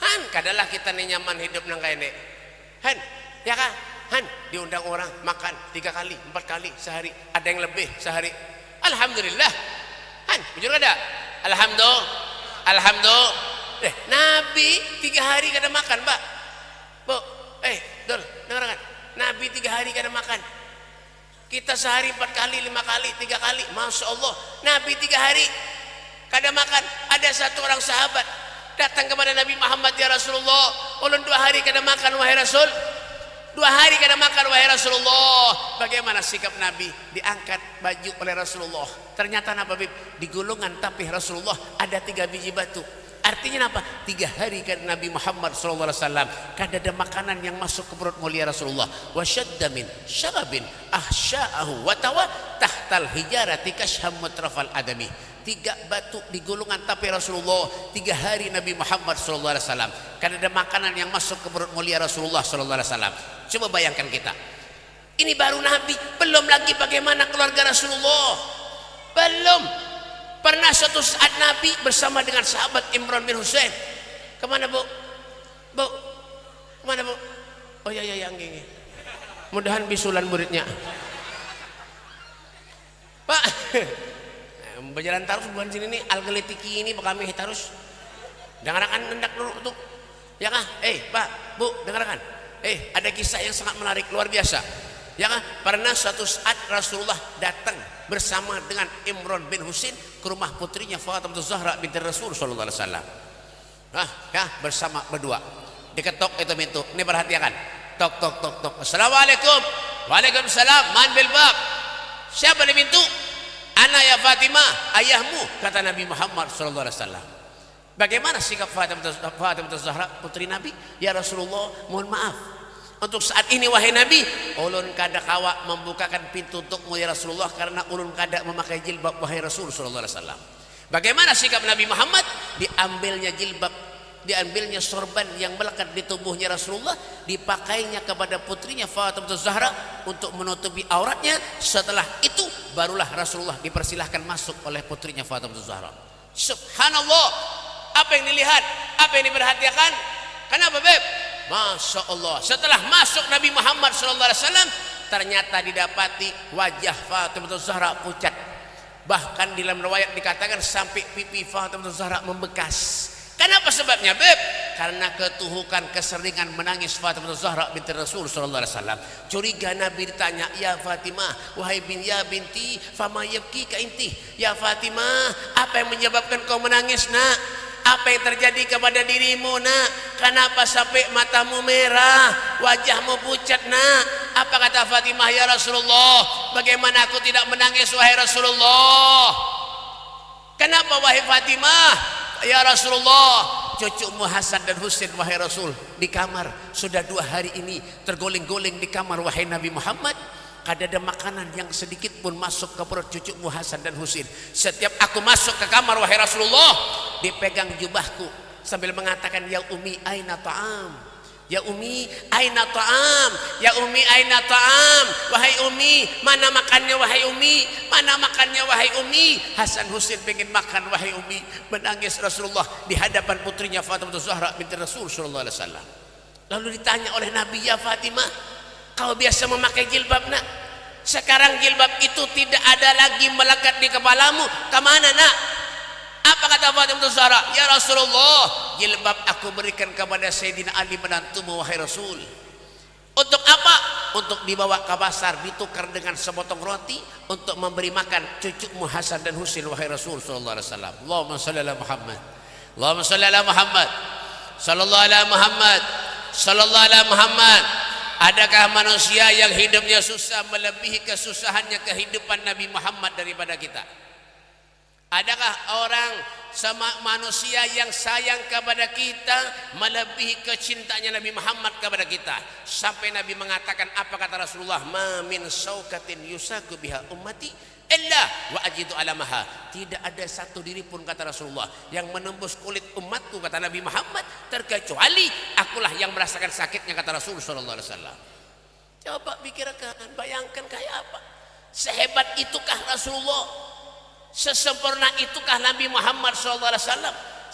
han kadalah kita nih nyaman hidup nang kene han ya kah han diundang orang makan 3 kali 4 kali sehari ada yang lebih sehari alhamdulillah han jujur ada alhamdulillah Nabi 3 hari kada makan Pak Bu Dol dengarkan Nabi 3 hari kada makan kita sehari 4 kali 5 kali 3 kali Masya Allah Nabi 3 hari kada makan ada satu orang sahabat datang kepada Nabi Muhammad ya Rasulullah ulun 2 hari kada makan wahai Rasul 2 hari kada makan wahai Rasulullah bagaimana sikap Nabi diangkat baju oleh Rasulullah ternyata apa Bib di gulungan tapih Rasulullah ada 3 biji batu artinya apa 3 hari kan Nabi Muhammad SAW kada ada makanan yang masuk ke perut mulia Rasulullah wasyadda min syarabin ahsya'ahu wa tawa tahtal hijarati kashham mutrafal adami 3 batu di gulungan tapi Rasulullah 3 hari Nabi Muhammad SAW kada ada makanan yang masuk ke perut mulia Rasulullah SAW coba bayangkan kita ini baru Nabi belum lagi bagaimana keluarga Rasulullah belum pernah suatu saat Nabi bersama dengan sahabat Imran bin Husain kemana Bu kemana Bu oh ya angging mudahan bisulan muridnya Pak berjalan tarus bukan sini nih algelitiki ini kami tarus dengarkan hendak dulu tuh ya kah Pak Bu dengarkan ada kisah yang sangat menarik luar biasa ya kah pernah suatu saat Rasulullah datang bersama dengan Imran bin Husain ke rumah putrinya Fatimah Zahra binti Rasul sallallahu alaihi wasallam bersama berdua diketok itu pintu ini perhatikan tok assalamualaikum waalaikumsalam man bil bab siapa di pintu ana ya Fatimah ayahmu kata Nabi Muhammad sallallahu alaihi wasallam bagaimana sikap Fatimah Zahra putri Nabi ya Rasulullah mohon maaf untuk saat ini wahai Nabi ulun kada kawa membukakan pintu untukmu ya Rasulullah karena ulun kada memakai jilbab wahai Rasul sallallahu alaihi wasallam bagaimana sikap Nabi Muhammad diambilnya jilbab diambilnya sorban yang melekat di tubuhnya Rasulullah dipakainya kepada putrinya Fatimah Zahra untuk menutupi auratnya setelah itu barulah Rasulullah dipersilahkan masuk oleh putrinya Fatimah Zahra subhanallah apa yang dilihat apa yang diperhatikan kenapa Beb Masya Allah setelah masuk Nabi Muhammad SAW ternyata didapati wajah Fatimah Zahra pucat bahkan di dalam riwayat dikatakan sampai pipi Fatimah Zahra membekas kenapa sebabnya Beb karena ketuhukan keseringan menangis Fatimah Zahra binti Rasul SAW curiga Nabi ditanya ya Fatimah wahai ya binti fama yabki ka inti ya Fatimah apa yang menyebabkan kau menangis nak apa yang terjadi kepada dirimu nak kenapa sampai matamu merah wajahmu pucat nak apa kata Fatimah ya Rasulullah bagaimana aku tidak menangis wahai Rasulullah kenapa wahai Fatimah ya Rasulullah cucumu Hasan dan Husain wahai Rasul di kamar sudah 2 hari ini tergoling-goling di kamar wahai Nabi Muhammad kada ada makanan yang sedikit pun masuk ke perut cucumu Hasan dan Husain setiap aku masuk ke kamar wahai Rasulullah dipegang jubahku sambil mengatakan ya Umi aina ta'am ya Umi aina ta'am ya Umi aina ta'am wahai Umi mana makannya wahai Umi mana makannya wahai Umi Hasan Husain pengen makan wahai Umi menangis Rasulullah di hadapan putrinya Fatimah Zahra binti Rasul sallallahu alaihi wasallam lalu ditanya oleh Nabi ya Fatimah kau biasa memakai jilbab nak sekarang jilbab itu tidak ada lagi melekat di kepalamu kemana nak apa kata Fatimah Zahra ya Rasulullah jilbab aku berikan kepada Sayyidina Ali menantumu wahai Rasul untuk apa untuk dibawa ke pasar ditukar dengan sepotong roti untuk memberi makan cucumu Hasan dan Husain wahai Rasul sallallahu alaihi wasallam Allahumma shalli ala Muhammad Allahumma shalli ala Muhammad sallallahu ala Muhammad sallallahu ala Muhammad. Adakah manusia yang hidupnya susah melebihi kesusahannya kehidupan Nabi Muhammad daripada kita? Adakah orang sama manusia yang sayang kepada kita melebihi kecintanya Nabi Muhammad kepada kita? Sampai Nabi mengatakan apa kata Rasulullah? Ma min saukatin yusaku biha ummati illa wa ajidu alamaha. Tidak ada satu diri pun kata Rasulullah yang menembus kulit umatku kata Nabi Muhammad terkecuali akulah yang merasakan sakitnya kata Rasul sallallahu alaihi wasallam. Coba pikirkan, bayangkan kayak apa? Sehebat itukah Rasulullah? Sesempurna itukah Nabi Muhammad SAW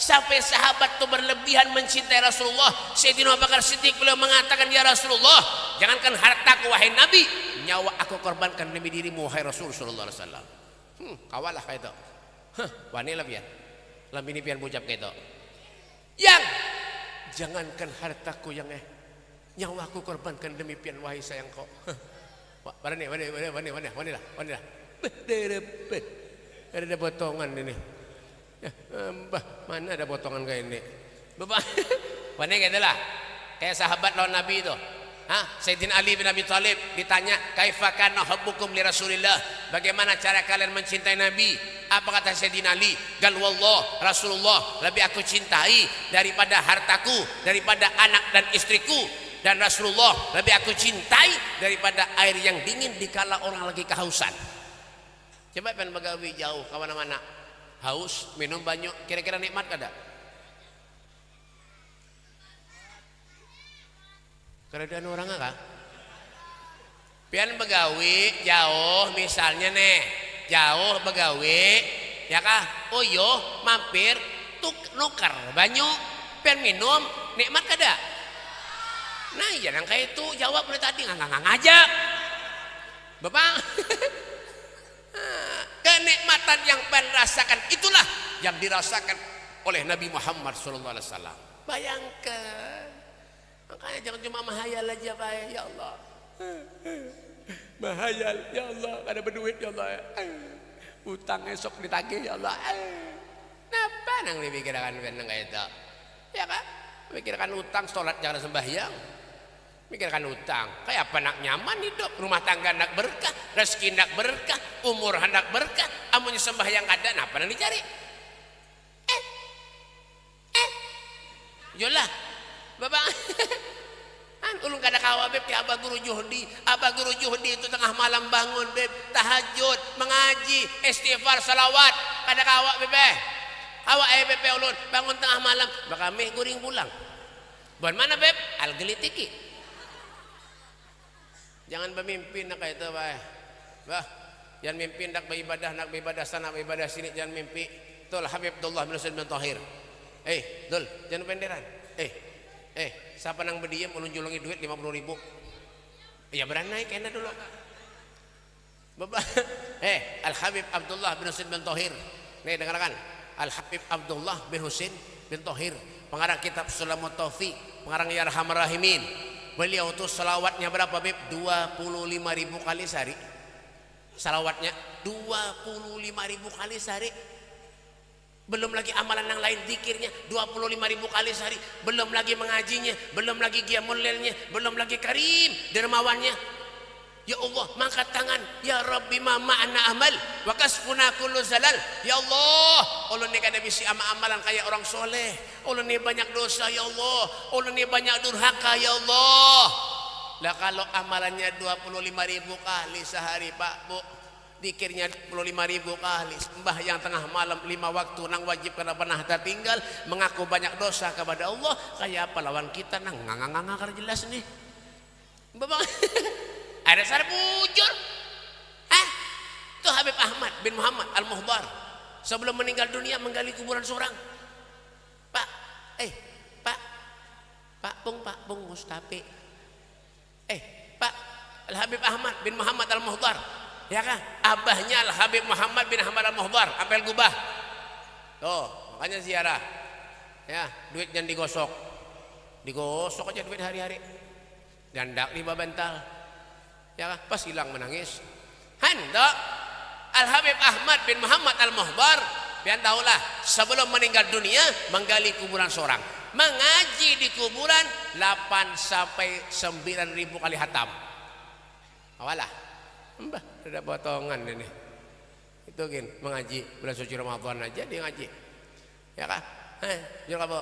sampai sahabat itu berlebihan mencintai Rasulullah. Sayyidina Abu Bakar Siddiq beliau mengatakan, ya Rasulullah, jangankan hartaku wahai Nabi, nyawa aku korbankan demi dirimu wahai Rasul sallallahu alaihi wasallam. Kawalah kayak itu. Wanila pian. Lambini pian bucap kayak itu. Yang jangankan hartaku yang nyawa aku korbankan demi pian wahai sayangku. Wanila. Ada potongan ini. Ya, mbah, mana ada potongan kayak ini? Bapak, mana kayak itulah. Kayak sahabat lawan Nabi itu. Sayyidina Ali bin Abi Thalib ditanya, "Kaifa kana hubbukum li Rasulillah?" Bagaimana cara kalian mencintai Nabi? Apa kata Sayyidina Ali? "Gal wallah, Rasulullah lebih aku cintai daripada hartaku, daripada anak dan istriku, dan Rasulullah lebih aku cintai daripada air yang dingin dikala orang lagi kehausan." Coba pengen begawi jauh ke mana-mana, haus, minum banyak, kira-kira nikmat kada? Keadaan orang apa? Pian begawi jauh, misalnya nih, jauh begawi, ya kah? Oh yo, mampir, nukar banyak, pian minum, nikmat kada? Nah iya, yang kayak itu jawab mulai tadi ngajak, bapak. Kenikmatan yang pengen rasakan itulah yang dirasakan oleh Nabi Muhammad SAW. Bayangkan, makanya jangan cuma mahayal aja Pak, ya Allah. Mahayal, ya Allah, ada berduit ya Allah. Utang esok ditagih ya Allah. Napa nang dipikirkan pengen kayak itu? Ya kan? Pikirkan utang, sholat jangan sembahyang. Mikirkan utang, kayak apa nak nyaman hidup, rumah tangga nak berkah, rezeki nak berkah, umur hendak berkah, amunnya sembahyang ada, napa nang dicari? Yolah, bapak, ulun kada kawa beb, ya abah guru Juhdi itu tengah malam bangun beb, tahajud, mengaji, istighfar, salawat, kada kawa bebe, awak bebe ulun bangun tengah malam, bakal meh guring pulang, buat mana beb? Algelitiki. Jangan bermimpi nak kayak itu bah, jangan mimpi nak beribadah sana beribadah sini, jangan mimpi. Tul Habib Abdullah bin Husain bin Tahir. Dul, jangan penderan. Siapa nang berdiam ulun julungi duit 50.000. Ya beranai kena dulu. Bapak, Al Habib Abdullah bin Husain bin Tahir. Nih dengarkan. Al Habib Abdullah bin Husain bin Tahir, pengarang kitab Sulamut Taufiq, pengarang Ya Arhamar Rahimin. Beliau tuh salawatnya berapa beb? 25.000 kali sehari. Salawatnya 25.000 kali sehari. Belum lagi amalan yang lain, zikirnya 25.000 kali sehari. Belum lagi mengajinya, belum lagi qiyamul lailnya, belum lagi karim dermawannya. Ya Allah, mangkat tangan, ya Rabbi ma ma'ana amal wa kasfuna kullu zalal. Ya Allah, ulun ni kada bisi amalan kayak orang soleh. Ulun ni banyak dosa ya Allah. Ulun ni banyak durhaka ya Allah. Lah kalau amalannya 25.000 kali sehari Pak Bu, dikirnya 25.000 kali, sembahyang tengah malam 5 waktu nang wajib kada pernah tertinggal, mengaku banyak dosa kepada Allah, kayak apa lawan kita nang nganga jelas nih. Bapak ada sar bujur. Tuh Habib Ahmad bin Muhammad Al-Muhdar sebelum meninggal dunia menggali kuburan seorang. Pak Bung Mustafi. Pak Al-Habib Ahmad bin Muhammad Al-Muhdar. Ya kan? Abahnya Al-Habib Muhammad bin Ahmad Al-Muhdar, apel gubah. Tuh, makanya ziarah. Ya, duit jangan digosok. Digosok aja duit hari-hari. Dan dak di bantal. Ya kan? Pas hilang menangis. Hendak Al-Habib Ahmad bin Muhammad Al-Muhdar, biar tahulah sebelum meninggal dunia menggali kuburan seorang, mengaji di kuburan 8 sampai 9.000 kali hatam. Awalah, mbah ada potongan ini. Itu gin mengaji bulan suci Ramadan aja dia ngaji. Ya kan? Jur apa?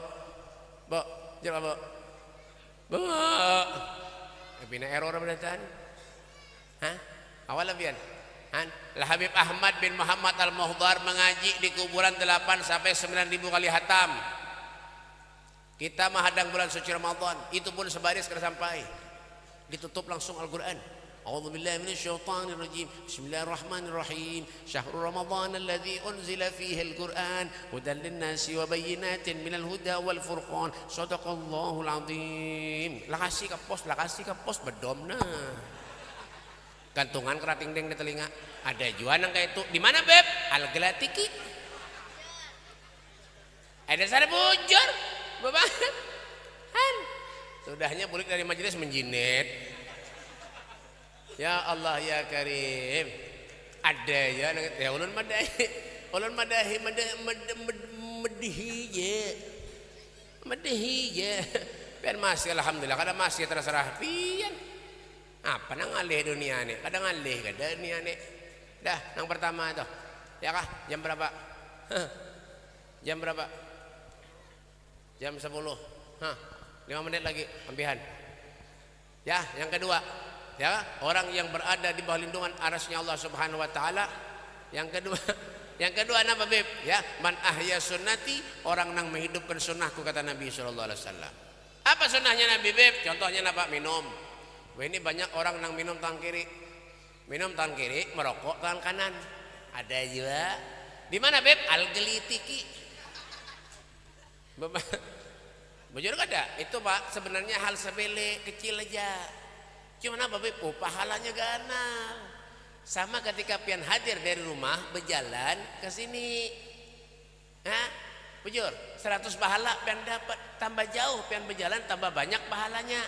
Jur apa? Bina error beratan. Awal bian. Al-Habib Ahmad bin Muhammad Al-Muhdar mengaji di kuburan 8 sampai 9.000 kali hatam. Kita menghadang bulan suci Ramadan, itu pun sebaris kada sampai. Ditutup langsung Al-Qur'an. A'udzu billahi minasyaitonir rajim. Bismillahirrahmanirrahim. Syahrul Ramadan alladzi unzila fihi al-Qur'an hudan lin-nasi wa bayyinatin minal huda wal furqan. Shadaqallahul azim. Lakasi ka pos bedomna. Gantungan kerating deng di telinga. Ada juga nang kayak itu. Di mana Beb? Al-Gelatiki. Ada sana bujur. Bapak. Sudahnya bulik dari majelis menjinet. Ya Allah ya Karim. Ada ya ulun madahi ya. Pian masih alhamdulillah kada masih terserah pian. Apa nang alih dunia nih? Kadang alih kada dunia nih. Dah, yang pertama tuh. Ya kah? Jam berapa? Jam berapa? Jam 10. 5 menit lagi ampihan. Ya, yang kedua. Ya, orang yang berada di bawah lindungan arasnya Allah Subhanahu wa taala. Yang kedua apa Beb? Ya, man ahya sunnati, orang yang menghidupkan sunnahku kata Nabi sallallahu alaihi wasallam. Apa sunnahnya Nabi Beb? Contohnya apa? Minum. Wah, ini banyak orang yang minum tangan kiri. Minum tangan kiri, merokok tangan kanan. Ada juga. Di mana Beb? Al-Gelitiki. Bujur kada? Itu Pak sebenarnya hal sepele kecil aja. Cuma apa Beb? Pahalanya ganal. Sama ketika pian hadir dari rumah berjalan ke sini. Bujur, 100 pahala pian dapat. Tambah jauh pian berjalan tambah banyak pahalanya.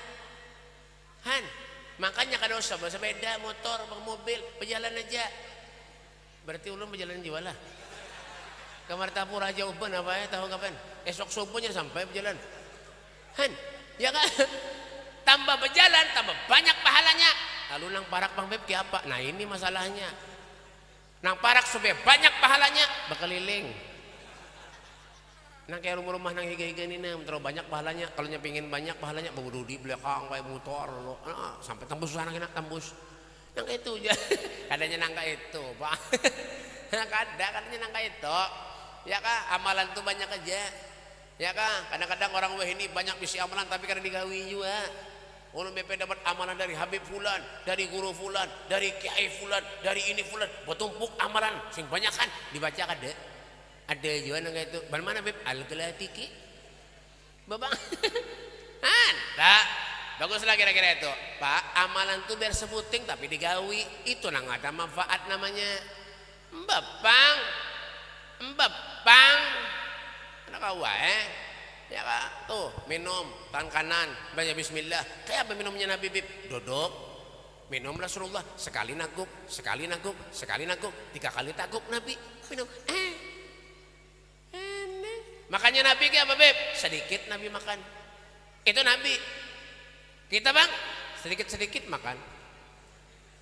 Makanya kada usah bersepeda, motor, mobil, berjalan aja. Berarti ulun berjalan juga lah. Ke Martapura jauh pun apa ya tahu kapan? Esok subuhnya sampai berjalan. Ya kan? Tambah berjalan tambah banyak pahalanya. Lalu nang parak Bang Beb ke apa? Nah ini masalahnya. Nang parak supaya banyak pahalanya berkeliling. Nang kayak rumah-rumah nang higa-higa ini nang terlalu banyak pahalanya. Kalau nyepingin banyak pahalanya baru di belakang kayak motor sampai tembus sana kena tembus. Nang itu aja. Kadanya nang kayak itu, Pak. Kadanya nang kayak itu. Ya kah, amalan tuh banyak aja. Ya kah, kadang-kadang orang wah ini banyak bisi amalan tapi kadang digawi juga. Ulun BP dapat amalan dari Habib Fulan, dari guru Fulan, dari Kiai Fulan, dari ini Fulan, bertumpuk amalan sing banyak kan dibaca kada. Ada juga nang itu. Mana Beb? Al-Gelatiki. Babang. Tak. Baguslah kira-kira itu. Pak, amalan tuh biar sebuting tapi digawi. Itu nang ada manfaat namanya. Mbapang. Anak kawa ya kak, tuh minum tangan kanan baca bismillah. Kayak apa minumnya Nabi Bib? Duduk minum Rasulullah sekali naguk 3 kali takuk Nabi minum. Makanya Nabi kayak apa Bib? Sedikit Nabi makan. Itu Nabi. Kita Bang sedikit makan.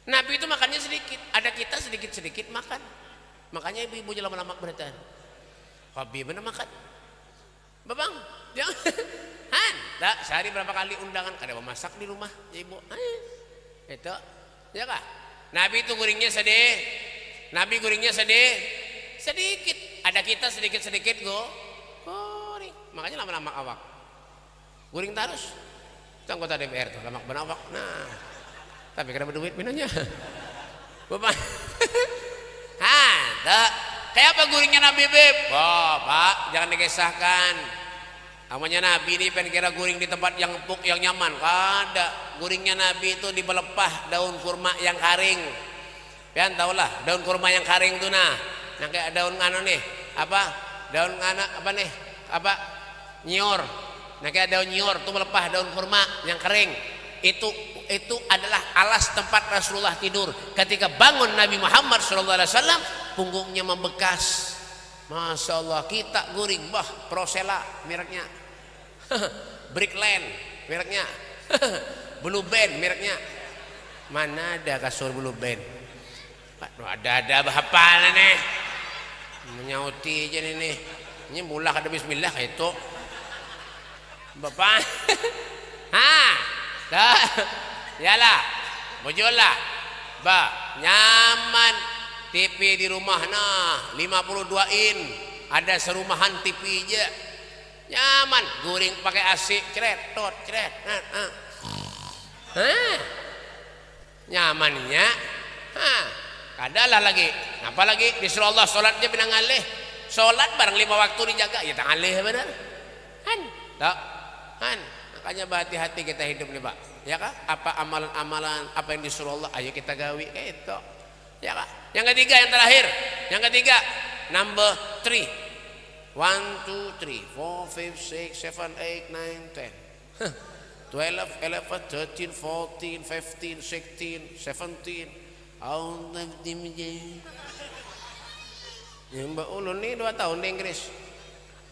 Nabi itu makannya sedikit. Ada kita sedikit makan. Makanya ibu-ibu lama-lama beratan. Hobi bener makan. Babang, jangan. Sehari berapa kali undangan kada memasak di rumah, ya ibu. Itu, ya kah? Nabi itu guringnya sedih. Sedikit. Ada kita sedikit guring. Makanya lama-lama awak. Guring terus. Itu anggota DPR tuh, lama benawak. Nah, tapi kada berduit minumnya. Babang. Kayak apa guringnya Nabi Beb? Pak, jangan dikisahkan. Namanya Nabi ini pengen kira guring di tempat yang empuk yang nyaman. Kada. Guringnya Nabi itu di belepah daun kurma yang karing. Pian tahulah daun kurma yang karing itu nah. Nah kayak daun nih. Daun nyior. Nah kayak daun nyior itu belepah daun kurma yang kering. Itu adalah alas tempat Rasulullah tidur. Ketika bangun Nabi Muhammad SAW, punggungnya membekas. Masya Allah, kita guring, Prosela mereknya, Brickland mereknya, Blue Band mereknya. Mana ada kasur Blue Band? Ada apa nih? Menyauti aja nih. Ini mulai ada bismillah itu. Bapak. Dah. Yalah. Bojolah. Nyaman. TV di rumah 52 in. Ada serumahan TV aja. Nyaman, guring pakai AC, ceret. nyamannya. Adalah lagi. Apa lagi disuruh Allah sholat dia pinang alih. Sholat bareng 5 waktu dijaga ya tang alih benar. Tak. Makanya berhati-hati kita hidup nih Pak. Ya kah? Apa amalan-amalan apa yang disuruh Allah ayo kita gawi itu. Ya kah? Yang ketiga yang terakhir. Yang ketiga number 3. 1, 2, 3, 4, 5, 6, 7, 8, 9, 10 12, 11, 13, 14, 15, 16, 17 all of them ya Mbak Ulun nih 2 tahun di Inggris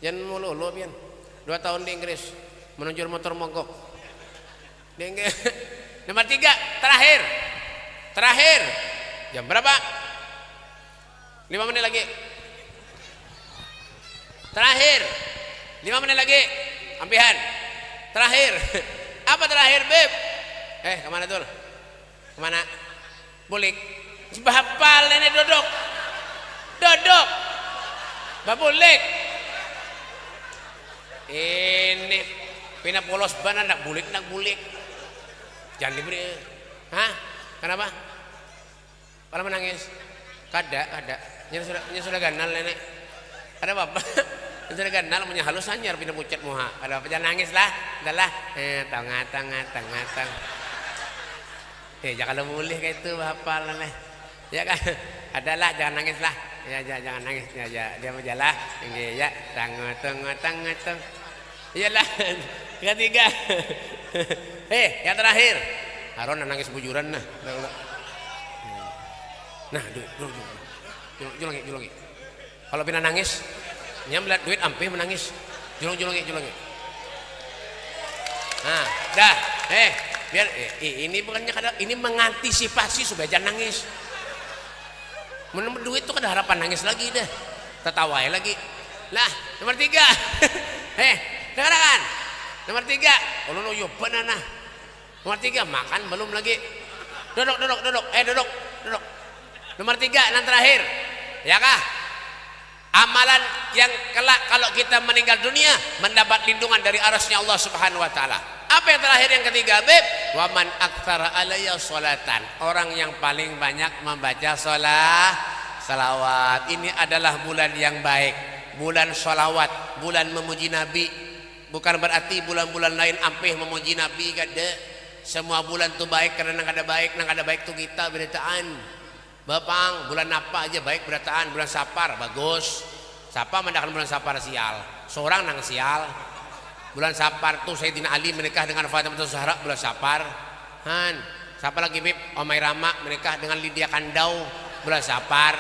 jangan mulu pian 2 tahun di Inggris menunjuk motor mogok di Inggris. Nomor 3 terakhir jam berapa 5 menit lagi terakhir 5 menit lagi ampihan terakhir apa terakhir Beb kemana tuh kemana bulik bahapal nenek dodok babulik ini pina polos ban nak bulik jangan diberi kenapa kalau menangis kada sudah ganal nenek ada apa sudah ganal punya halus anyar pindah pucat muha ada apa jangan nangis lah adalah tang jangan boleh kayak itu hafal lah ya kan adalah jangan nangis lah ya jangan nangis ya dia mau jalan ya tang iyalah ketiga yang terakhir Haron nangis bujuran nah julungi kalau pina nangis nyamlat duit ampe menangis julungi dah biar ini bukannya ini mengantisipasi supaya jangan nangis menurut duit tuh ada harapan nangis lagi dah tertawai lagi lah. Nomor 3 dengarkan nomor 3 ulun uyup banana nomor 3 makan belum lagi duduk nomor 3 yang terakhir ya kah amalan yang kelak kalau kita meninggal dunia mendapat lindungan dari arasnya Allah Subhanahu wa taala. Apa yang terakhir yang ketiga Beb? Waman aktsara alayya sholatan. Orang yang paling banyak membaca salawat. Ini adalah bulan yang baik. Bulan sholawat, bulan memuji Nabi. Bukan berarti bulan-bulan lain ampih memuji Nabi kada. Semua bulan tu baik karena nang ada baik tu kita beritaan. Bapang bulan apa aja baik berataan bulan Sapar bagus. Siapa mendakan bulan Sapar sial? Seorang nang sial. Bulan Sapar tuh Sayyidina Ali menikah dengan Fatimah Zahra bulan Sapar. Siapa lagi Bib? Omai Rama menikah dengan Lydia Kandau bulan Sapar.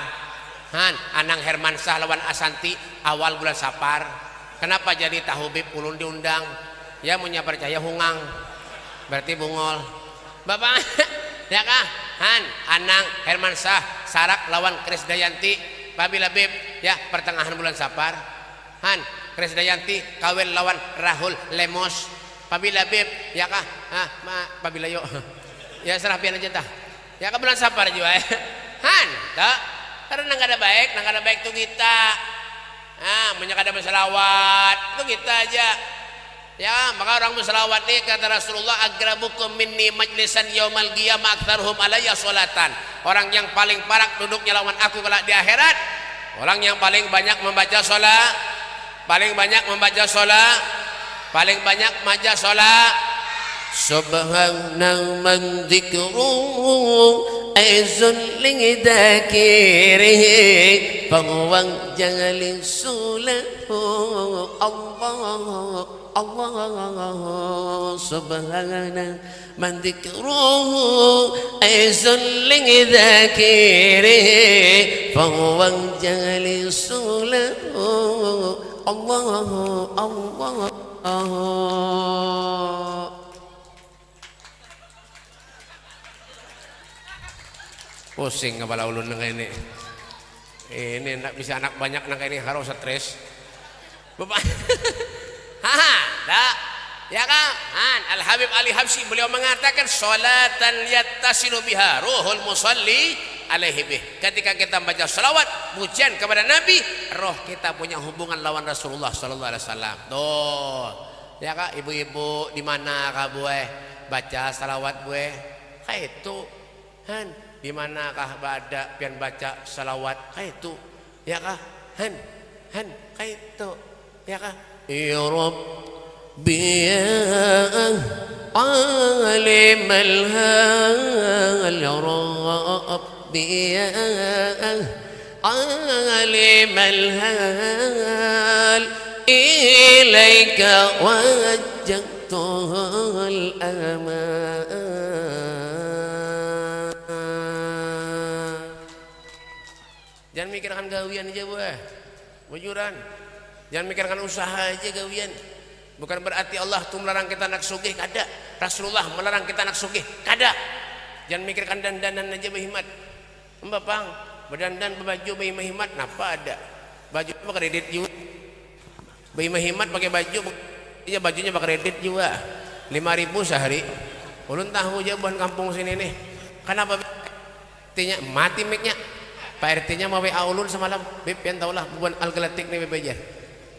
Anang Hermansyah lawan Asanti awal bulan Sapar. Kenapa jadi tahu Bib ulun diundang? Ya punya percaya hungang. Berarti bungol. Bapak ya kah? Anang Hermansyah Sarak lawan Krisdayanti Babila Bib ya pertengahan bulan Sapar. Krisdayanti kawin lawan Rahul Lemos Babila Bib ya kah? Babila yuk ya serapian aja tah ya ke bulan Sapar juga tak karena nggak ada baik tuh kita banyak ada berselawat tuh kita aja ya. Maka orang berselawat nih kata Rasulullah agrabukum minni majlisan yaumal qiyamah aktsaruhum alayya sholatan. Orang yang paling parak duduknya lawan aku kelak di akhirat orang yang paling banyak membaca sholat, paling banyak maja sholat. Subhana man dzikruhu aizun lidakirihi fahuwa jangalin sulahu Allah subhana man dzikruhu aizun lidakirihi fahuwa jangalin sulahu Allah. Pusing kepala ulun nang ini nak bisa anak banyak nang ini harus stres bapak dah ya kan Al Habib Ali Habsyi beliau mengatakan sholatan yattasilu biha ruhul musalli alaihi bih. Ketika kita baca salawat pujian kepada Nabi roh kita punya hubungan lawan Rasulullah sallallahu alaihi wasallam. Tuh ya kak ibu-ibu di mana kak bueh baca salawat bueh kayak itu Han, di manakah bada pian baca salawat kaitu ya kah? Han kaitu ya kah? Ya Rabbi ya alim al-hal ya Rabbi ya alim al-hal ilaika wajjahtu al-aman. Jangan mikirkan gawian aja bujuran. Jangan mikirkan usaha aja gawian. Bukan berarti Allah tuh melarang kita nak sugih, kada. Rasulullah melarang kita nak sugih, kada. Jangan mikirkan dandanan aja berhimat. Mbak Pang, berdandan berbaju berhimat, napa ada? Baju pakai kredit juga. Berhimat pakai baju, iya bajunya pakai kredit juga. 5.000 sehari. Ulun tahu jawaban kampung sini nih. Kenapa? Artinya mati mic-nya. Pak RT-nya mau WA ulun semalam, Beb, yang tahulah bukan algalatik nih Beb aja.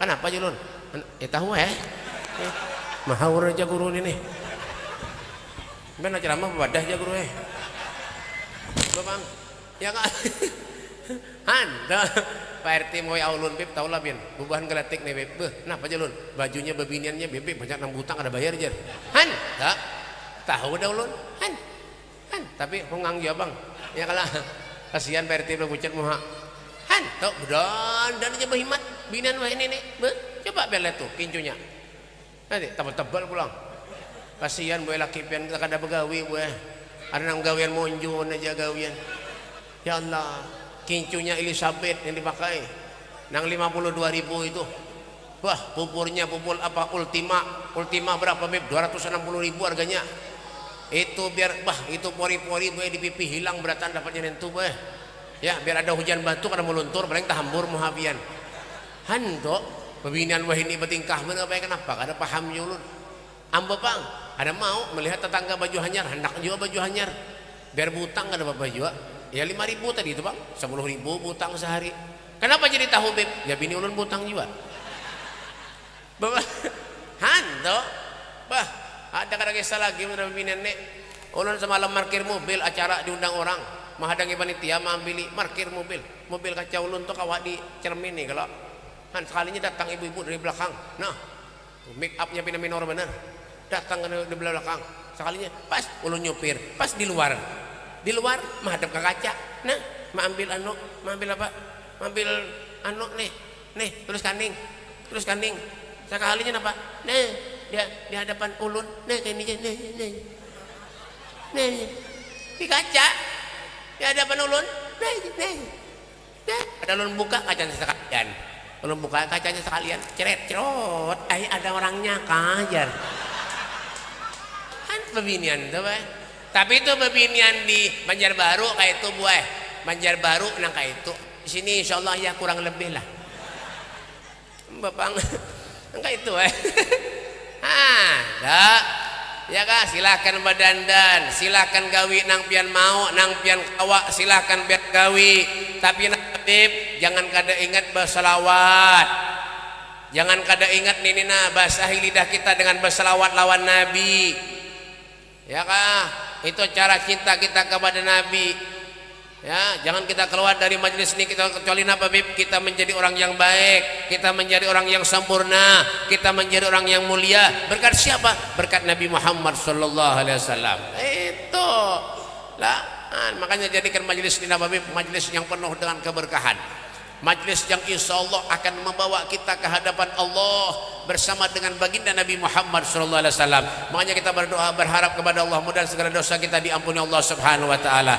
Kenapa julun? Ya tahu mahawur aja guru ini. Benar ceramah wadah aja guru Bang. Ya Kak. Han, Pak RT mau WA ulun Beb, tahulah Bin. Bubuhan galatik nih Beb. Kenapa julun? Bajunya bebiniannya Beb, banyak 6 butang ada bayar aja. Han, tak tahu dah ulun. Han. Tapi hongang ya Bang. Ya kalah. Kasihan Pak RT bucat muha. Han, tok dan aja berhimat. Binan wah ini nih. Coba belet tuh kincunya. Nanti tebal-tebal pulang. Kasihan boy laki pian kita kada begawi boy. Ada nang gawian monjun aja gawian. Ya Allah, kincunya Elizabeth yang dipakai. Nang 52.000 itu. Wah, pupurnya pupul apa Ultima berapa Beb? 260.000 harganya. Itu biar itu pori-pori boy di pipi hilang beratan dapatnya nentu boy. Ya biar ada hujan batu kada meluntur paling tahambur muhabian. Hando pembinaan wah ini bertingkah mana apa kenapa kada paham ulun. Amba Pang ada mau melihat tetangga baju hanyar hendak juga baju hanyar biar butang kada apa juga ya 5.000 tadi itu Bang 10.000 butang sehari. Kenapa jadi tahu Beb? Ya bini ulun butang juga. Bapak Hando ada kada kisah lagi menurut nenek. Ulun semalam parkir mobil acara diundang orang, menghadangi panitia mengambil parkir mobil kaca ulun tuh kawat di cermin nih kalau kan sekalinya datang ibu-ibu dari belakang. Nah, make upnya pina minor bener. Datang di belakang. Sekalinya pas ulun nyupir, pas di luar menghadap ke kaca. Nah, mengambil apa? Mengambil nih, terus kaning. Sekalinya apa? Nah, dia di hadapan ulun nah kayak nih di kaca di hadapan ulun nah ada ulun buka kacanya sekalian cerot ada orangnya kajar kan pebinian tuh tapi itu pebinian di Banjarbaru kayak itu Banjarbaru nang kayak itu di sini insyaallah ya kurang lebih lah Bapak nang kayak itu ya kak silakan berdandan silakan gawi nang pian mau nang pian kawa silakan biar gawi tapi Habib jangan kada ingat berselawat jangan kada ingat nina basahi lidah kita dengan berselawat lawan Nabi ya kak itu cara cinta kita kepada Nabi ya jangan kita keluar dari majelis ini kita kecuali apa Bib kita menjadi orang yang baik kita menjadi orang yang sempurna kita menjadi orang yang mulia berkat siapa berkat Nabi Muhammad sallallahu alaihi wasallam itu lah makanya jadikan majelis ini apa Bib majelis yang penuh dengan keberkahan majelis yang insya Allah akan membawa kita ke hadapan Allah bersama dengan baginda Nabi Muhammad sallallahu alaihi wasallam makanya kita berdoa berharap kepada Allah mudah segala dosa kita diampuni Allah subhanahu wa ta'ala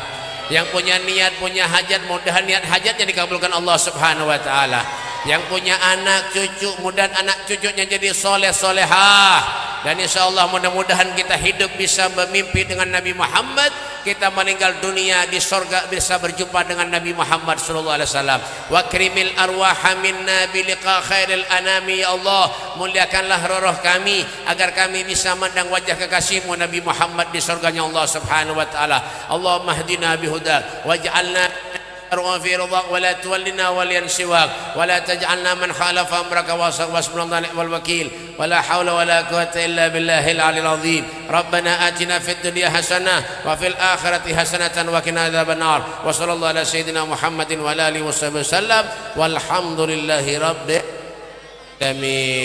yang punya niat punya hajat mudah niat hajatnya dikabulkan Allah subhanahu wa ta'ala yang punya anak cucu mudah anak cucunya jadi soleh solehah dan insya Allah mudah-mudahan kita hidup bisa bermimpi dengan Nabi Muhammad kita meninggal dunia di sorga bisa berjumpa dengan Nabi Muhammad sallallahu alaihi wasallam wa krimil arwaha minna biliqa khairil anami ya Allah muliakanlah roh kami agar kami bisa mandang wajah kekasihmu Nabi Muhammad di surganya Allah subhanahu wa ta'ala Allahumma hdina bihudak waj'alna وفي رضاك ولا تولنا وليا سواك ولا تجعلنا من خالف أمرك واسم الله والوكيل ولا حول ولا قوة إلا بالله العلي العظيم ربنا آتنا في الدنيا حسنة وفي الآخرة حسنة وقنا عذاب النار وصلى الله على سيدنا محمد وعلى آله وصحبه وسلم والحمد لله رب العالمين.